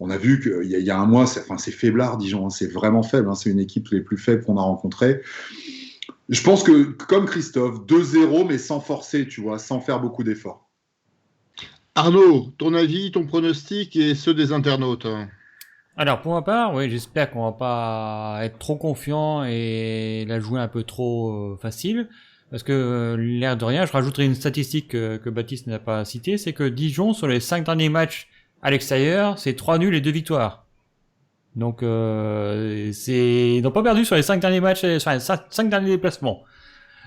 On a vu qu'il y a un mois, c'est faiblard, Dijon. Hein, c'est vraiment faible. Hein, c'est une équipe les plus faibles qu'on a rencontrées. Je pense que, comme Christophe, 2-0, mais sans forcer, tu vois, sans faire beaucoup d'efforts. Arnaud, ton avis, ton pronostic et ceux des internautes? Alors, pour ma part, oui, j'espère qu'on va pas être trop confiant et la jouer un peu trop facile. Parce que, l'air de rien, je rajouterai une statistique que Baptiste n'a pas citée, c'est que Dijon, sur les 5 derniers matchs à l'extérieur, c'est 3 nuls et 2 victoires. Donc, ils n'ont pas perdu sur les 5 derniers matchs, sur les 5 derniers déplacements.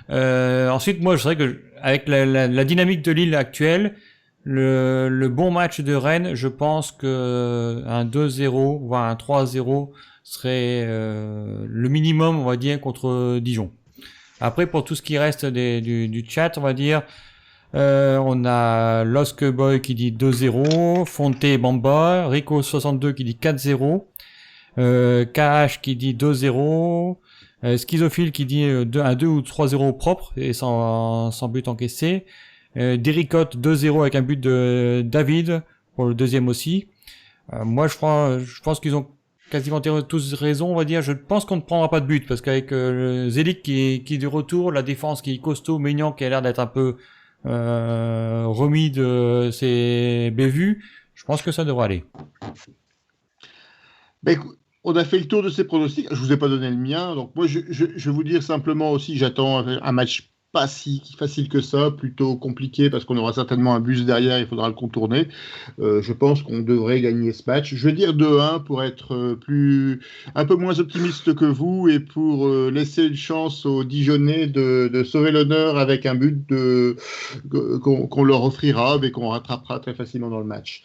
Ensuite, moi, je dirais que, avec la dynamique de Lille actuelle, le bon match de Rennes, je pense que un 2-0 voire un 3-0 serait le minimum, on va dire, contre Dijon. Après, pour tout ce qui reste du chat, on va dire, on a Losk Boy qui dit 2-0, Fonte Bamba, Rico62 qui dit 4-0, KH qui dit 2-0, Schizophile qui dit un 2 ou 3-0 propre et sans but encaissé. Dericotte 2-0 avec un but de David pour le deuxième aussi. Moi, je pense qu'ils ont quasiment tous raison, on va dire. Je pense qu'on ne prendra pas de but parce qu'avec Zelik qui est de retour, la défense qui est costaud, Maignan qui a l'air d'être un peu remis de ses bévues, je pense que ça devrait aller. Écoute, on a fait le tour de ces pronostics. Je vous ai pas donné le mien, donc moi je vais vous dire simplement aussi, j'attends un match pas si facile que ça, plutôt compliqué parce qu'on aura certainement un bus derrière, il faudra le contourner. Je pense qu'on devrait gagner ce match. Je vais dire 2-1 pour être un peu moins optimiste que vous et pour laisser une chance aux Dijonnais de sauver l'honneur avec un but qu'on leur offrira mais qu'on rattrapera très facilement dans le match.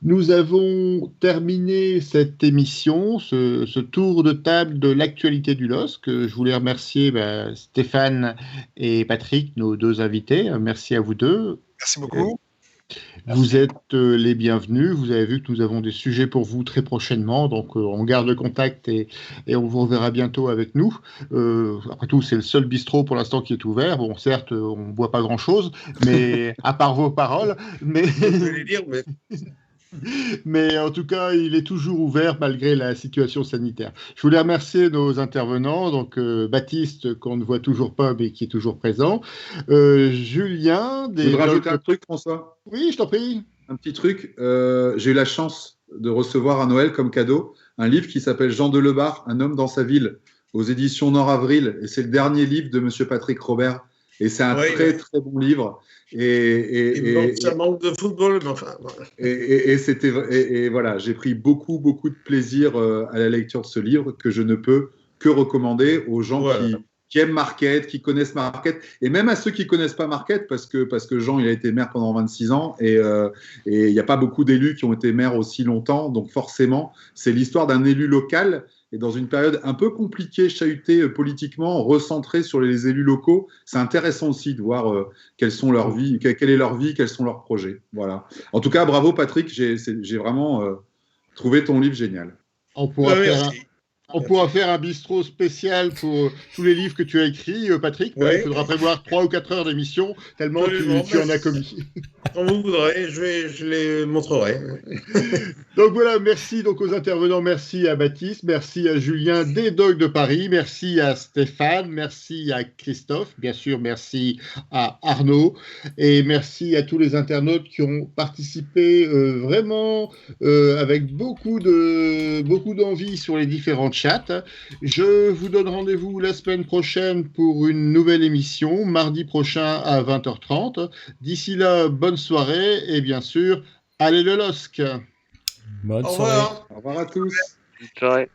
Nous avons terminé cette émission, ce tour de table de l'actualité du LOSC. Je voulais remercier Stéphane et Patrick, nos deux invités. Merci à vous deux. Merci beaucoup. Vous êtes les bienvenus. Vous avez vu que nous avons des sujets pour vous très prochainement. Donc, on garde le contact et on vous reverra bientôt avec nous. Après tout, c'est le seul bistrot pour l'instant qui est ouvert. Bon, certes, on ne boit pas grand-chose, mais à part vos paroles. Mais... Mais en tout cas, il est toujours ouvert malgré la situation sanitaire. Je voulais remercier nos intervenants, donc Baptiste, qu'on ne voit toujours pas, mais qui est toujours présent. Julien. Je voudrais rajouter un truc, François. Oui, je t'en prie. Un petit truc. J'ai eu la chance de recevoir à Noël comme cadeau un livre qui s'appelle Jean de Lebar, Un homme dans sa ville, aux éditions Nord Avril. Et c'est le dernier livre de Monsieur Patrick Robert. Et c'est un très bon livre. Ça manque de football, mais enfin. Voilà. Et voilà, j'ai pris beaucoup de plaisir à la lecture de ce livre que je ne peux que recommander aux gens qui aiment Marquette, qui connaissent Marquette, et même à ceux qui connaissent pas Marquette, parce que Jean, il a été maire pendant 26 ans, et il n'y a pas beaucoup d'élus qui ont été maires aussi longtemps, donc forcément, c'est l'histoire d'un élu local. Et dans une période un peu compliquée, chahutée politiquement, recentrée sur les élus locaux, c'est intéressant aussi de voir quelle est leur vie, quels sont leurs projets. Voilà. En tout cas, bravo Patrick, j'ai vraiment trouvé ton livre génial. On pourra faire un bistrot spécial pour tous les livres que tu as écrits, Patrick. Il faudra prévoir 3 ou 4 heures d'émission, tellement tu en as commis. Quand vous voudrez, je les montrerai. Donc voilà, merci donc aux intervenants, merci à Baptiste, merci à Julien des Dogs de Paris, merci à Stéphane, merci à Christophe, bien sûr, merci à Arnaud, et merci à tous les internautes qui ont participé vraiment avec beaucoup d'envie sur les différents chats. Je vous donne rendez-vous la semaine prochaine pour une nouvelle émission, mardi prochain à 20h30. D'ici là, bonne soirée et bien sûr, allez le LOSC. Bonne soirée. Au revoir à tous. Bonne soirée.